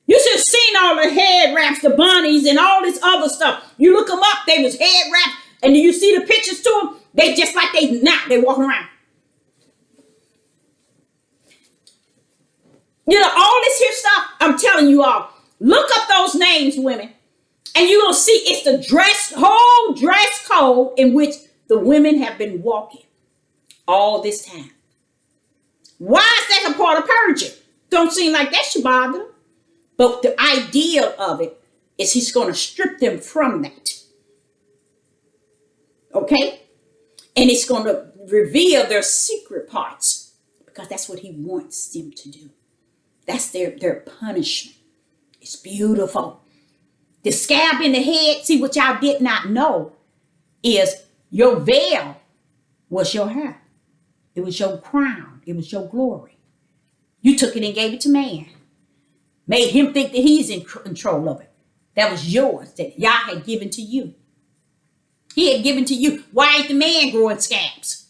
You should have seen all the head wraps, the bunnies, and all this other stuff. You look them up, they was head wraps. And do you see the pictures to them? They just like they walking around. You know, all this here stuff, I'm telling you all, look up those names, women, and you're going to see it's the whole dress code in which the women have been walking all this time. Why is that a part of purging? Don't seem like that should bother them. But the idea of it is he's going to strip them from that. Okay? And it's going to reveal their secret parts because that's what he wants them to do. That's their punishment. It's beautiful. The scab in the head, see what y'all did not know is your veil was your hair. It was your crown. It was your glory. You took it and gave it to man. Made him think that he's in control of it. That was yours that Yah had given to you. He had given to you. Why ain't the man growing scabs?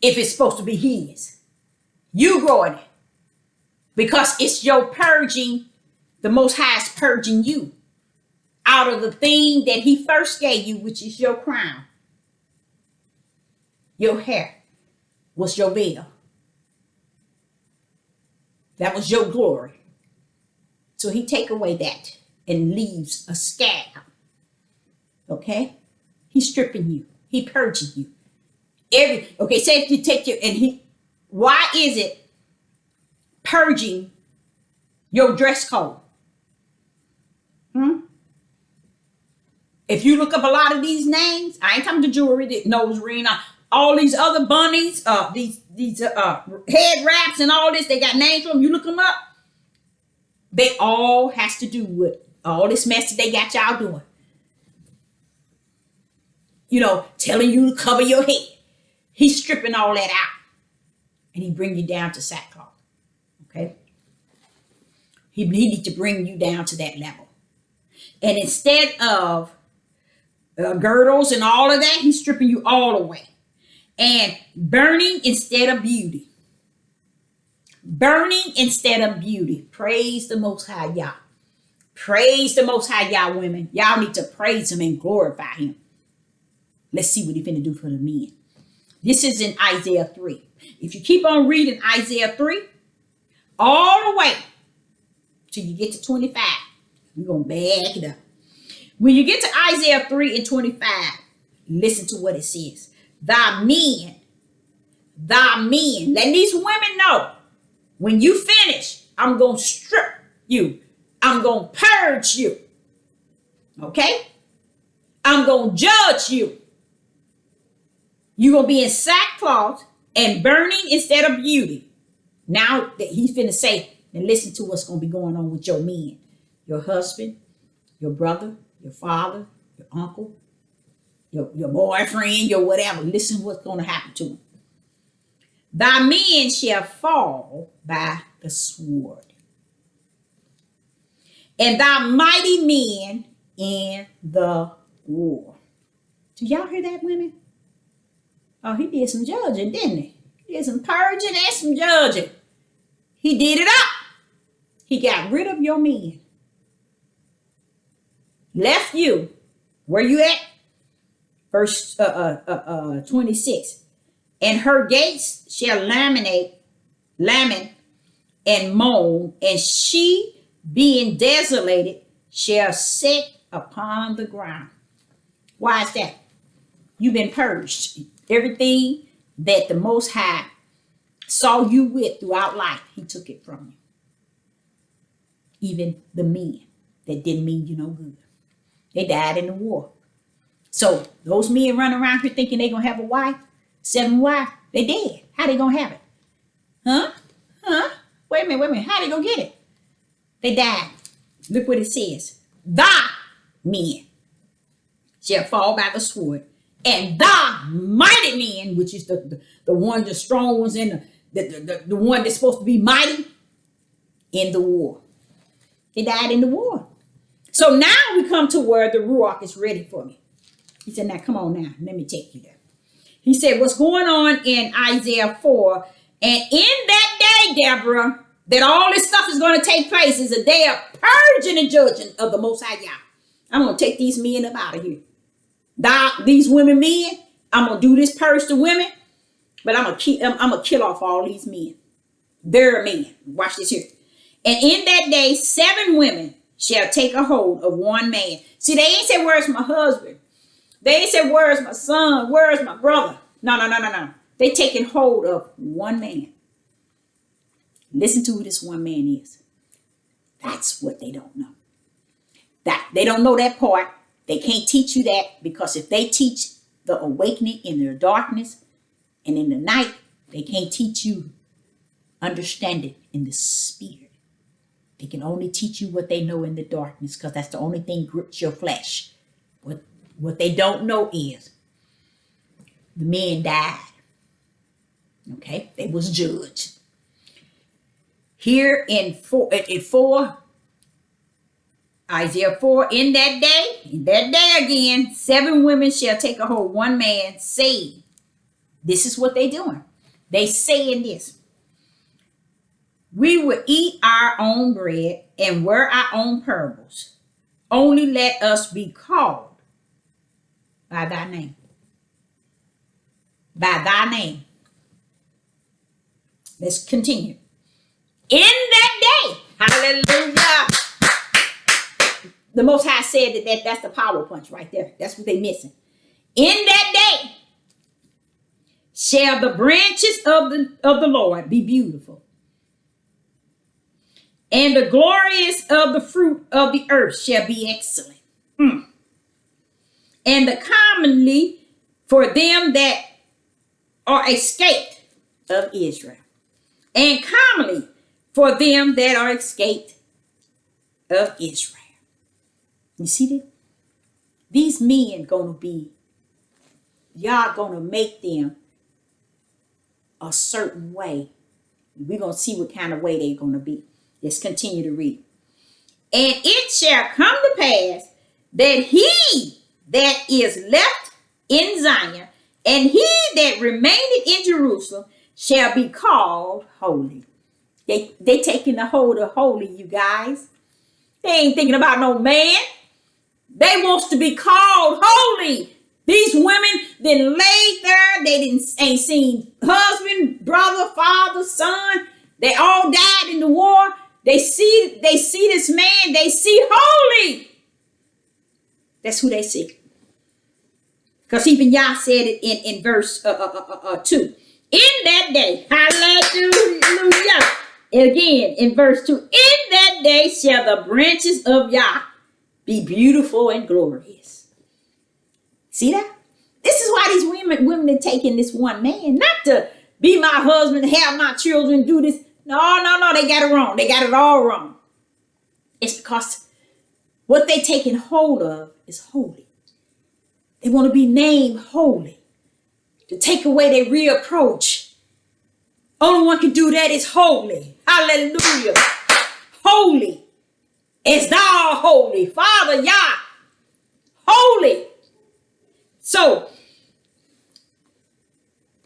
If it's supposed to be his. You growing it. Because it's your purging, the Most High is purging you out of the thing that he first gave you, which is your crown. Your hair was your veil. That was your glory. So he take away that and leaves a scab. Okay? He's stripping you. He purging you. Say if you take why is it purging your dress code? If you look up a lot of these names, I ain't talking to jewelry, nose ring, all these other bunnies, these head wraps and all this, they got names for them. You look them up, they all has to do with all this mess that they got y'all doing. Telling you to cover your head. He's stripping all that out. And he bring you down to sackcloth. Okay? He needs to bring you down to that level. And instead of girdles and all of that, he's stripping you all away. And burning instead of beauty. Burning instead of beauty. Praise the Most High Yah. Praise the Most High Yah, women. Y'all need to praise him and glorify him. Let's see what he's finna do for the men. This is in Isaiah 3. If you keep on reading Isaiah 3, all the way till you get to 25, we're going to back it up. When you get to Isaiah 3 and 25, listen to what it says. Thy men, letting these women know, when you finish, I'm going to strip you. I'm going to purge you. Okay? I'm going to judge you. You're going to be in sackcloth and burning instead of beauty. Now that he's finna say, and listen to what's going to be going on with your men. Your husband, your brother, your father, your uncle, your boyfriend, your whatever. Listen what's going to happen to them. Thy men shall fall by the sword, and thy mighty men in the war. Do y'all hear that, women? Oh, he did some judging, didn't he? He did some purging and some judging. He did it up. He got rid of your men. Left you. Where you at? Verse 26. And her gates shall lament and moan, and she, being desolated, shall sit upon the ground. Why is that? You've been purged. Everything that the Most High saw you with throughout life, he took it from you. Even the men that didn't mean you no good. They died in the war. So those men running around here thinking they're going to have a wife, 7 wives, they dead. How they going to have it? Huh? Wait a minute. How they going to get it? They died. Look what it says. Thy men shall fall by the sword, and thy mighty men, which is the one, the strong ones, and the one that's supposed to be mighty, in the war. They died in the war. So now we come to where the Ruach is ready for me. He said, now come on now, let me take you there. He said, what's going on in Isaiah 4, and in that day, Deborah, that all this stuff is going to take place is a day of purging and judging of the Most High Yah. I'm going to take these men up out of here. These women men, I'm going to do this purge to women, but I'm going to kill off all these men. They're men. Watch this here. And in that day, 7 women shall take a hold of one man. See, they ain't say, where's my husband? They ain't say, where's my son? Where's my brother? No. They taking hold of one man. Listen to who this one man is. That's what they don't know. That they don't know that part. They can't teach you that, because if they teach the awakening in their darkness and in the night, they can't teach you understanding in the spirit. They can only teach you what they know in the darkness, because that's the only thing grips your flesh. What they don't know is the men died. Okay, they was judged. Here in 4, Isaiah 4, in that day again, 7 women shall take a hold, one man, saying, this is what they doing. They saying this. We will eat our own bread and wear our own purbles. Only let us be called by thy name. By thy name. Let's continue. In that day, hallelujah. The Most High said that's the power punch right there. That's what they missing. In that day, shall the branches of the Lord be beautiful, and the glorious of the fruit of the earth shall be excellent. And the commonly for them that are escaped of Israel, and commonly for them that are escaped of Israel. You see that? These men gonna be, y'all gonna make them a certain way. We're gonna see what kind of way they're gonna be. Let's continue to read. And it shall come to pass that he that is left in Zion and he that remaineth in Jerusalem shall be called holy. They taking the hold of holy, you guys. They ain't thinking about no man. They wants to be called holy. These women then laid there. They ain't seen husband, brother, father, son. They all died in the war. They see this man. They see holy. That's who they see. Because even Yah said it in verse 2. In that day, hallelujah. Again, in verse 2, in that day shall the branches of Yah be beautiful and glorious. See that? This is why these women are taking this one man, not to be my husband, have my children, do this. No, they got it wrong. They got it all wrong. It's because what they taking hold of is holy. They want to be named holy, to take away their reapproach. Only one can do that is holy. Hallelujah. Holy. Is thou holy, Father Yah. Holy. So,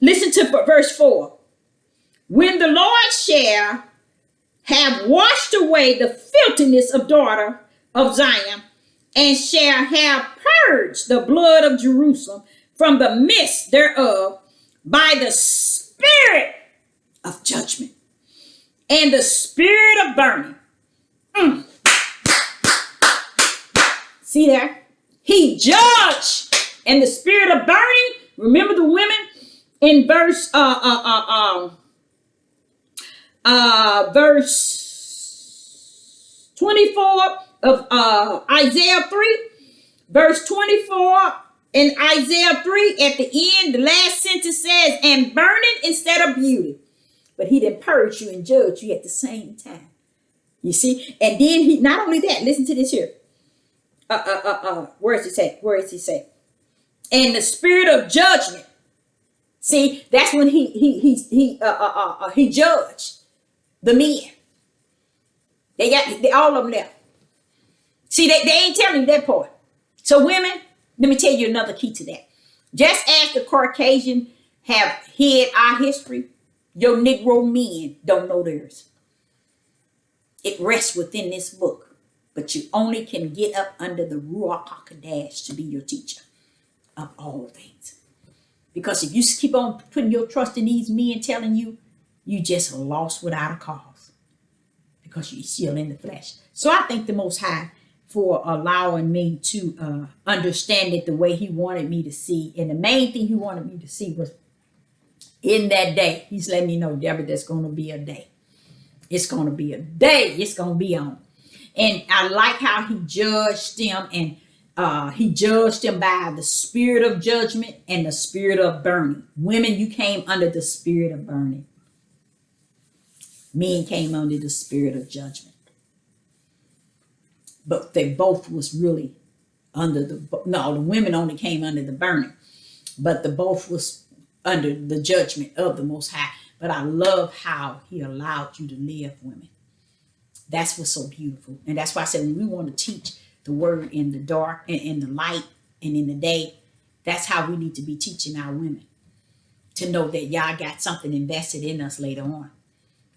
listen to verse 4. When the Lord shall have washed away the filthiness of daughter of Zion, and shall have purged the blood of Jerusalem from the midst thereof by the spirit of judgment and the spirit of burning. See there? He judged, and the spirit of burning. Remember the women in verse 24 of Isaiah 3, verse 24 in Isaiah 3 at the end, the last sentence says, and burning instead of beauty. But he didn't purge you and judge you at the same time. You see? And then he, not only that, listen to this here. Where does it say? Where does he say? And the spirit of judgment. See, that's when he judged the men. They all of them left. See, they ain't telling you that part. So women, let me tell you another key to that. Just as the Caucasian have hid our history, your Negro men don't know theirs. It rests within this book, but you only can get up under the Ruach HaKodesh to be your teacher of all things. Because if you keep on putting your trust in these men telling you, you just lost without a cause. Because you're still in the flesh. So I thank the Most High for allowing me to understand it the way he wanted me to see. And the main thing he wanted me to see was in that day. He's letting me know, Deborah, there's going to be a day. It's going to be a day. It's going to be on. And I like how he judged them. And he judged them by the spirit of judgment and the spirit of burning. Women, you came under the spirit of burning. Men came under the spirit of judgment. But they both was really under the women only came under the burning. But the both was under the judgment of the Most High. But I love how he allowed you to live, women. That's what's so beautiful. And that's why I said when we want to teach the word in the dark and in the light and in the day, that's how we need to be teaching our women. To know that y'all got something invested in us later on.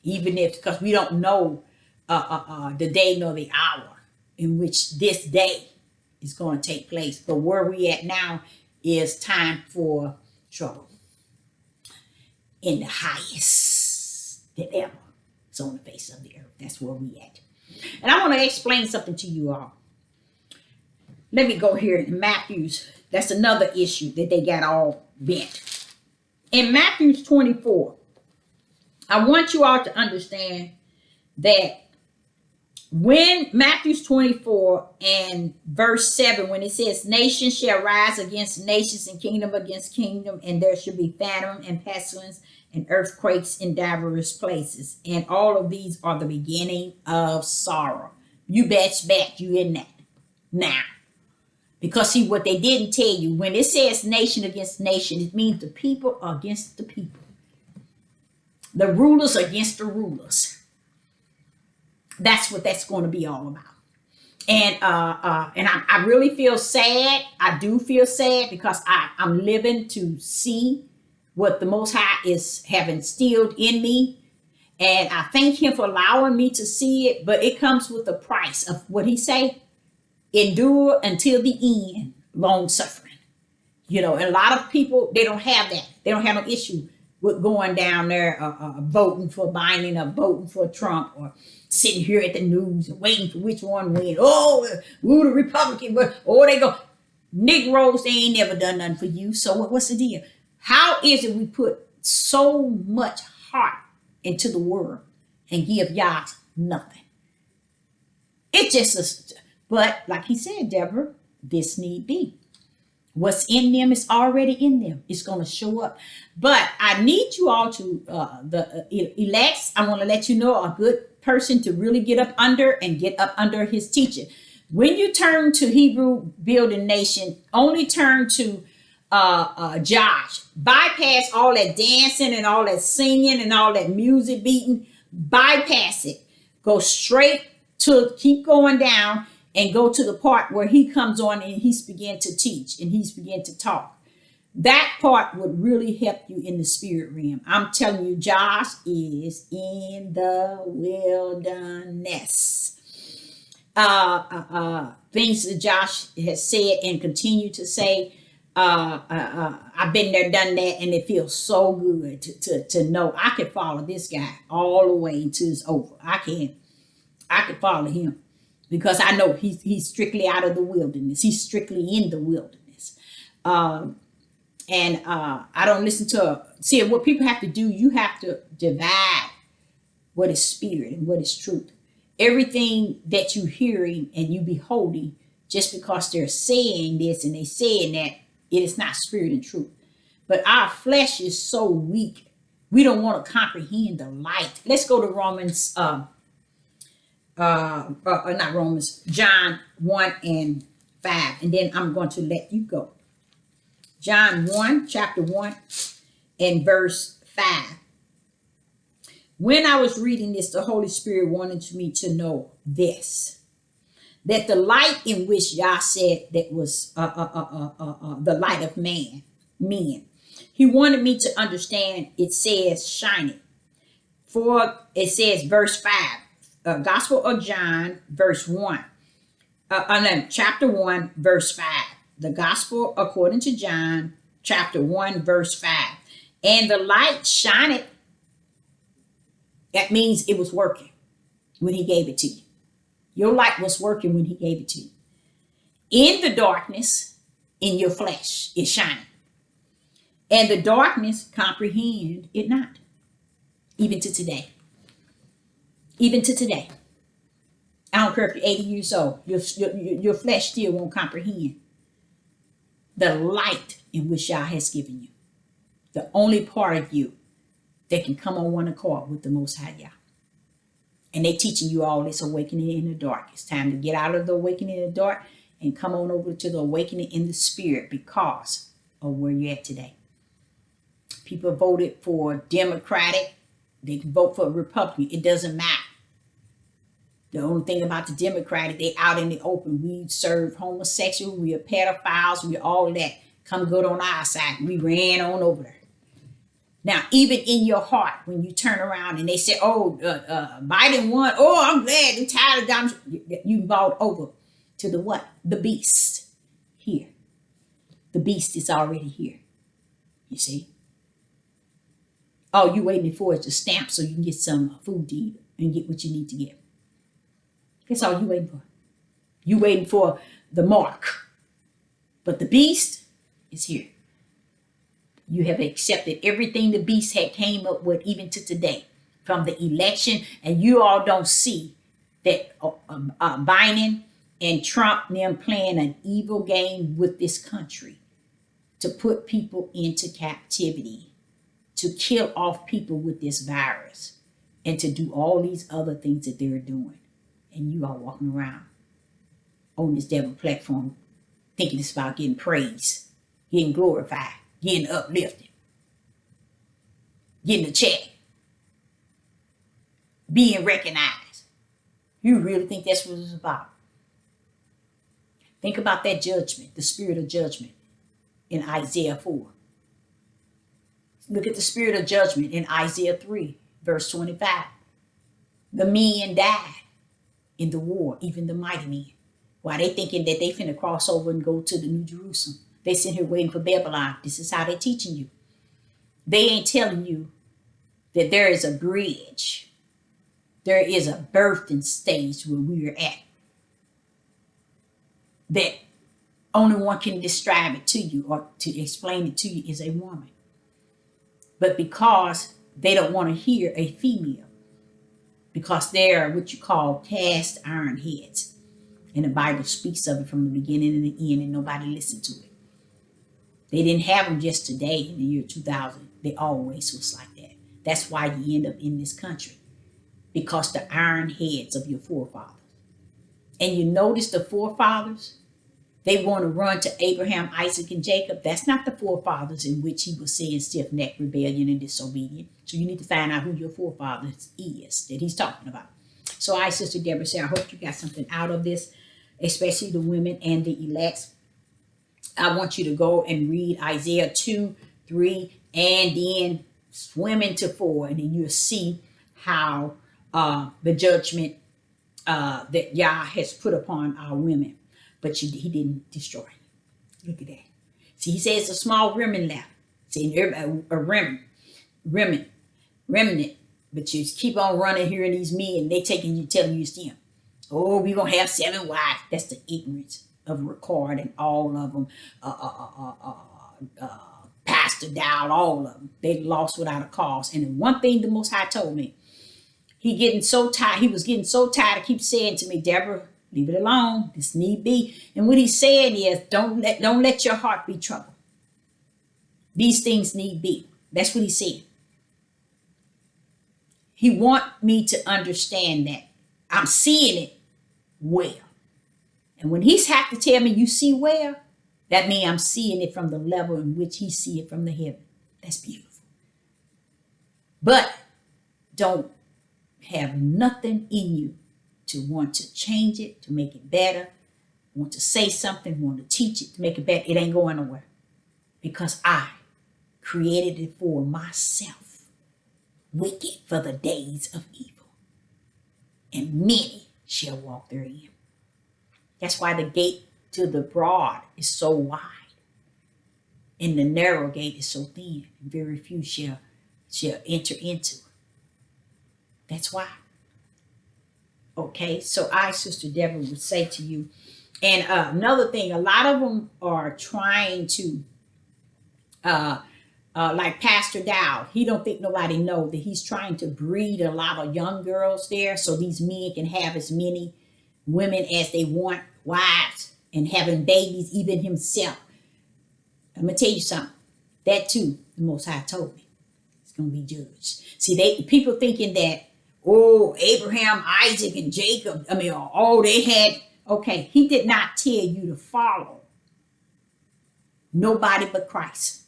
Even if, because we don't know the day nor the hour in which this day is going to take place. But where we at now is time for trouble. In the highest than ever. It's on the face of the earth. That's where we at. And I want to explain something to you all. Let me go here in Matthew's. That's another issue that they got all bent. In Matthew 24, I want you all to understand that when Matthew 24 and verse 7, when it says, nation shall rise against nations and kingdom against kingdom, and there shall be famine and pestilence and earthquakes in diverse places. And all of these are the beginning of sorrow. You bet you in that now. Because see, what they didn't tell you, when it says nation against nation, it means the people against the people. The rulers against the rulers. That's what that's going to be all about. And I really feel sad. I do feel sad because I'm living to see what the Most High have instilled in me. And I thank him for allowing me to see it, but it comes with the price of what he say, endure until the end, long suffering. And a lot of people, they don't have that. They don't have no issue with going down there voting for Biden or voting for Trump or sitting here at the news and waiting for which one win. Oh, woo, the Republican, but they go. Negroes, they ain't never done nothing for you. So what's the deal? How is it we put so much heart into the world and give y'all nothing? It's just but like he said, Deborah, this need be. What's in them is already in them. It's going to show up. But I need you all to, the elects, I want to let you know a good person to really get up under his teaching. When you turn to Hebrew Building Nation, only turn to Josh. Bypass all that dancing and all that singing and all that music beating. Bypass it. Go straight to, keep going down and go to the part where he comes on and he's began to teach and he's began to talk. That part would really help you in the spirit realm. I'm telling you, Josh is in the wilderness. Things that Josh has said and continue to say. I've been there, done that, and it feels so good to know I can follow this guy all the way until it's over. I can follow him. Because I know he's strictly out of the wilderness. He's strictly in the wilderness. I don't listen to, see what people have to do. You have to divide what is spirit and what is truth. Everything that you're hearing and you beholding, just because they're saying this and they saying that, it is not spirit and truth. But our flesh is so weak. We don't want to comprehend the light. Let's go to Romans, not Romans, John 1 and 5. And then I'm going to let you go. John 1, chapter 1 and verse 5. When I was reading this, the Holy Spirit wanted me to know this. That the light in which Yah said that was the light of men. He wanted me to understand it says shining. For it says verse 5. Gospel of John, verse 1. Chapter 1, verse 5. The Gospel according to John, chapter 1, verse 5. And the light shined. That means it was working when he gave it to you. Your light was working when he gave it to you. In the darkness, in your flesh, is shining. And the darkness comprehend it not. Even to today. Even to today. I don't care if you're 80 years old. Your flesh still won't comprehend the light in which Yah has given you. The only part of you that can come on one accord with the Most High Yah. And they teaching you all this awakening in the dark. It's time to get out of the awakening in the dark and come on over to the awakening in the spirit because of where you're at today. People voted for Democratic. They can vote for a Republican. It doesn't matter. The only thing about the Democratic, they out in the open. We serve homosexual. We are pedophiles. We are all that. Come good on our side. We ran on over there. Now, even in your heart, when you turn around and they say, Biden won. Oh, I'm glad. They're tired of Donald Trump. You bought over to the what? The beast here. The beast is already here. You see? Oh, you waiting for it to stamp so you can get some food to eat and get what you need to get. That's all you waiting for. You waiting for the mark. But the beast is here. You have accepted everything the beast had came up with, even to today, from the election, and you all don't see that Biden and Trump and them playing an evil game with this country to put people into captivity, to kill off people with this virus, and to do all these other things that they're doing. And you are walking around on this devil platform thinking it's about getting praise, getting glorified, getting uplifted, getting a check, being recognized. You really think that's what it's about? Think about that judgment, the spirit of judgment in Isaiah 4. Look at the spirit of judgment in Isaiah 3, verse 25. The men died in the war, even the mighty men. Why they thinking that they finna cross over and go to the New Jerusalem? They sitting here waiting for Babylon. This is how they teaching you. They ain't telling you that there is a bridge. There is a birthing stage where we are at. That only one can describe it to you or to explain it to you is a woman. But because they don't want to hear a female, because they're what you call cast iron heads. And the Bible speaks of it from the beginning and the end, and nobody listened to it. They didn't have them just today in the year 2000. They always was like that. That's why you end up in this country. Because the iron heads of your forefathers. And you notice the forefathers, they want to run to Abraham, Isaac, and Jacob. That's not the forefathers in which he was saying stiff-necked rebellion and disobedient. So you need to find out who your forefathers is that he's talking about. So I, Sister Deborah, say, I hope you got something out of this, especially the women and the elects. I want you to go and read Isaiah 2, 3, and then swim into 4, and then you'll see how the judgment that Yah has put upon our women. But he didn't destroy it. Look at that. See, he says a small remnant left. See, a remnant. But you keep on running hearing these men, they telling you it's them. Oh, we're going to have 7 wives. That's the ignorance of Ricard and all of them. Pastor Dow, all of them. They lost without a cause. And one thing the Most High told me, he was getting so tired to keep saying to me, Deborah, leave it alone. This need be. And what he's saying is, don't let your heart be troubled. These things need be. That's what he said. He want me to understand that I'm seeing it well. And when he's have to tell me you see well, that means I'm seeing it from the level in which he see it from the heaven. That's beautiful. But don't have nothing in you to want to change it, to make it better, want to say something, want to teach it, to make it better. It ain't going nowhere. Because I created it for myself. Wicked for the days of evil. And many shall walk therein. That's why the gate to the broad is so wide. And the narrow gate is so thin. And very few shall enter into it. That's why. Okay, so I, Sister Deborah, would say to you, and another thing, a lot of them are trying to, like Pastor Dow, he don't think nobody know that he's trying to breed a lot of young girls there so these men can have as many women as they want, wives, and having babies even himself. I'm going to tell you something. That too, the Most High told me. It's going to be judged. See, people thinking that, oh, Abraham, Isaac, and Jacob, they had, okay, he did not tell you to follow nobody but Christ.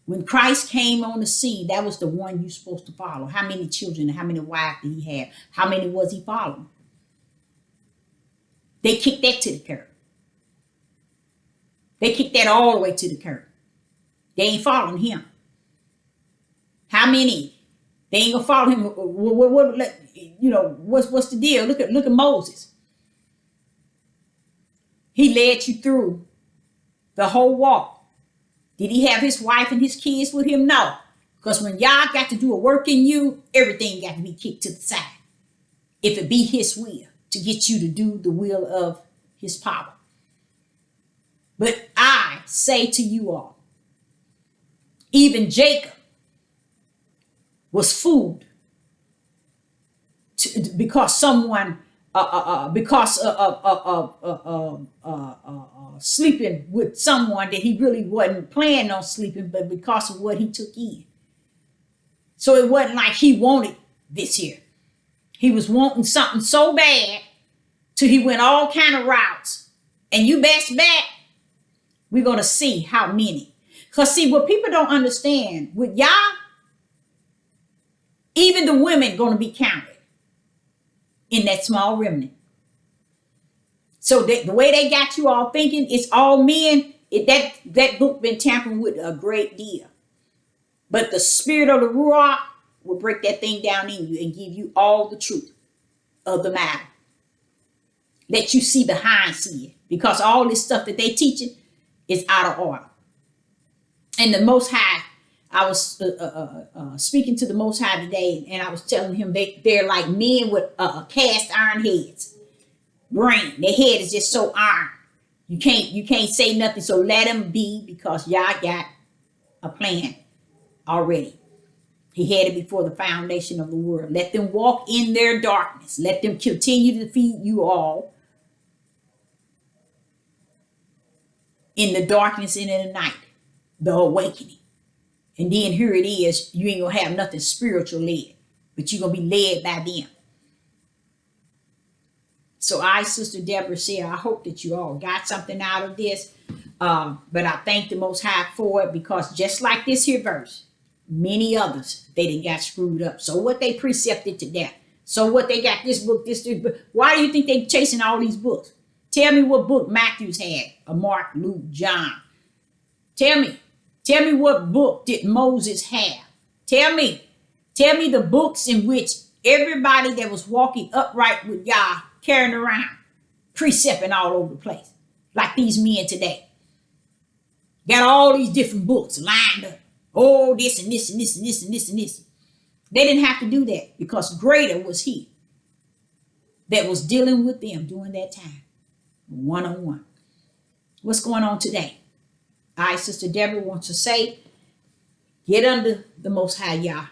When Christ came on the scene, that was the one you're supposed to follow. How many children and how many wives did he have? How many was he following? They kicked that to the curb. They kicked that all the way to the curb. They ain't following him. How many? They ain't gonna follow him. What's the deal? Look at Moses. He led you through the whole walk. Did he have his wife and his kids with him? No. Because when y'all got to do a work in you, everything got to be kicked to the side. If it be his will to get you to do the will of his power. But I say to you all, even Jacob was fooled because someone, because sleeping with someone that he really wasn't planning on sleeping, but because of what he took in. So it wasn't like he wanted this here. He was wanting something so bad till he went all kind of routes. And you best bet we're going to see how many. Because see, what people don't understand, with y'all, even the women going to be counted in that small remnant. So the way they got you all thinking it's all men, that book been tampering with a great deal. But the spirit of the Ruach will break that thing down in you and give you all the truth of the matter. Let you see behind it. Because all this stuff that they teaching is out of order. And the Most High, I was speaking to the Most High today, and I was telling him they're like men with cast iron heads. Brain, their head is just so iron. You can't say nothing. So let them be, because y'all got a plan already. He had it before the foundation of the world. Let them walk in their darkness. Let them continue to feed you all in the darkness and in the night, the awakening. And then here it is, you ain't gonna have nothing spiritual led, but you're gonna be led by them. So Sister Deborah said, I hope that you all got something out of this. But I thank the Most High for it, because just like this here verse, many others, they done got screwed up. So what, they precepted to death. So what, they got this book, this book. Why do you think they chasing all these books? Tell me what book Matthews had, or Mark, Luke, John. Tell me what book did Moses have? Tell me the books in which everybody that was walking upright with Yah carrying around, precepting all over the place, like these men today. Got all these different books lined up. Oh, this and this and this and this and this and this. They didn't have to do that, because greater was he that was dealing with them during that time, one-on-one. What's going on today? Sister Deborah wants to say, get under the Most High Yah.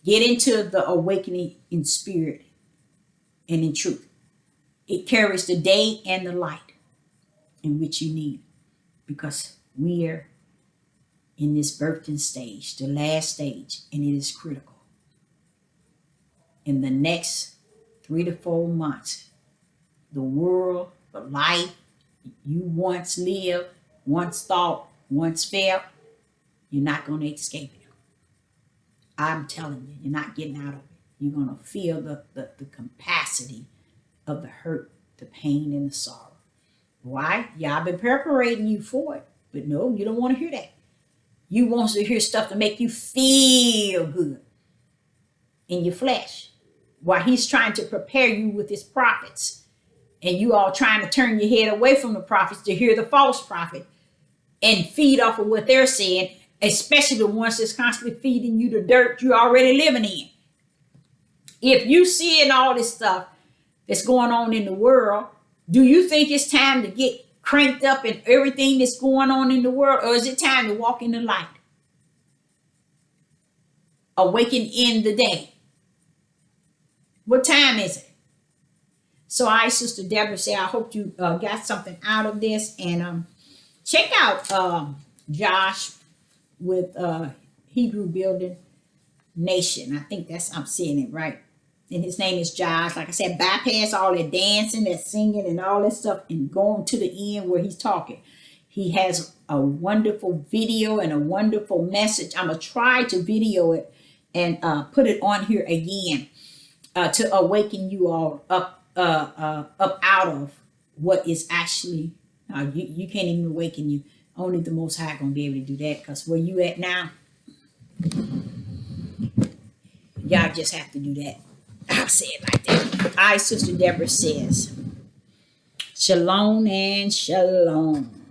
Get into the awakening in spirit and in truth. It carries the day and the light in which you need, because we are in this birthing stage, the last stage, and it is critical. In the next 3 to 4 months, the world, the life you once lived, once thought, once felt, you're not going to escape it. I'm telling you, you're not getting out of it. You're going to feel the capacity of the hurt, the pain, and the sorrow. Why? Y'all been preparing you for it. But no, you don't want to hear that. You want to hear stuff to make you feel good in your flesh. While he's trying to prepare you with his prophets. And you all trying to turn your head away from the prophets to hear the false prophet and feed off of what they're saying, especially the ones that's constantly feeding you the dirt you're already living in. If you seeing all this stuff that's going on in the world, do you think it's time to get cranked up in everything that's going on in the world, or is it time to walk in the light? Awaken in the day. What time is it? So Sister Deborah said, I hope you got something out of this. And check out Josh with Hebrew Building Nation. I think I'm saying it right. And his name is Josh. Like I said, bypass all that dancing, that singing, and all that stuff, and going to the end where he's talking. He has a wonderful video and a wonderful message. I'm going to try to video it and put it on here again to awaken you all up out of what is actually, you can't even awaken you. Only the Most High going to be able to do that, because where you at now, y'all just have to do that. I'll say it like that. Sister Deborah says, shalom and shalom.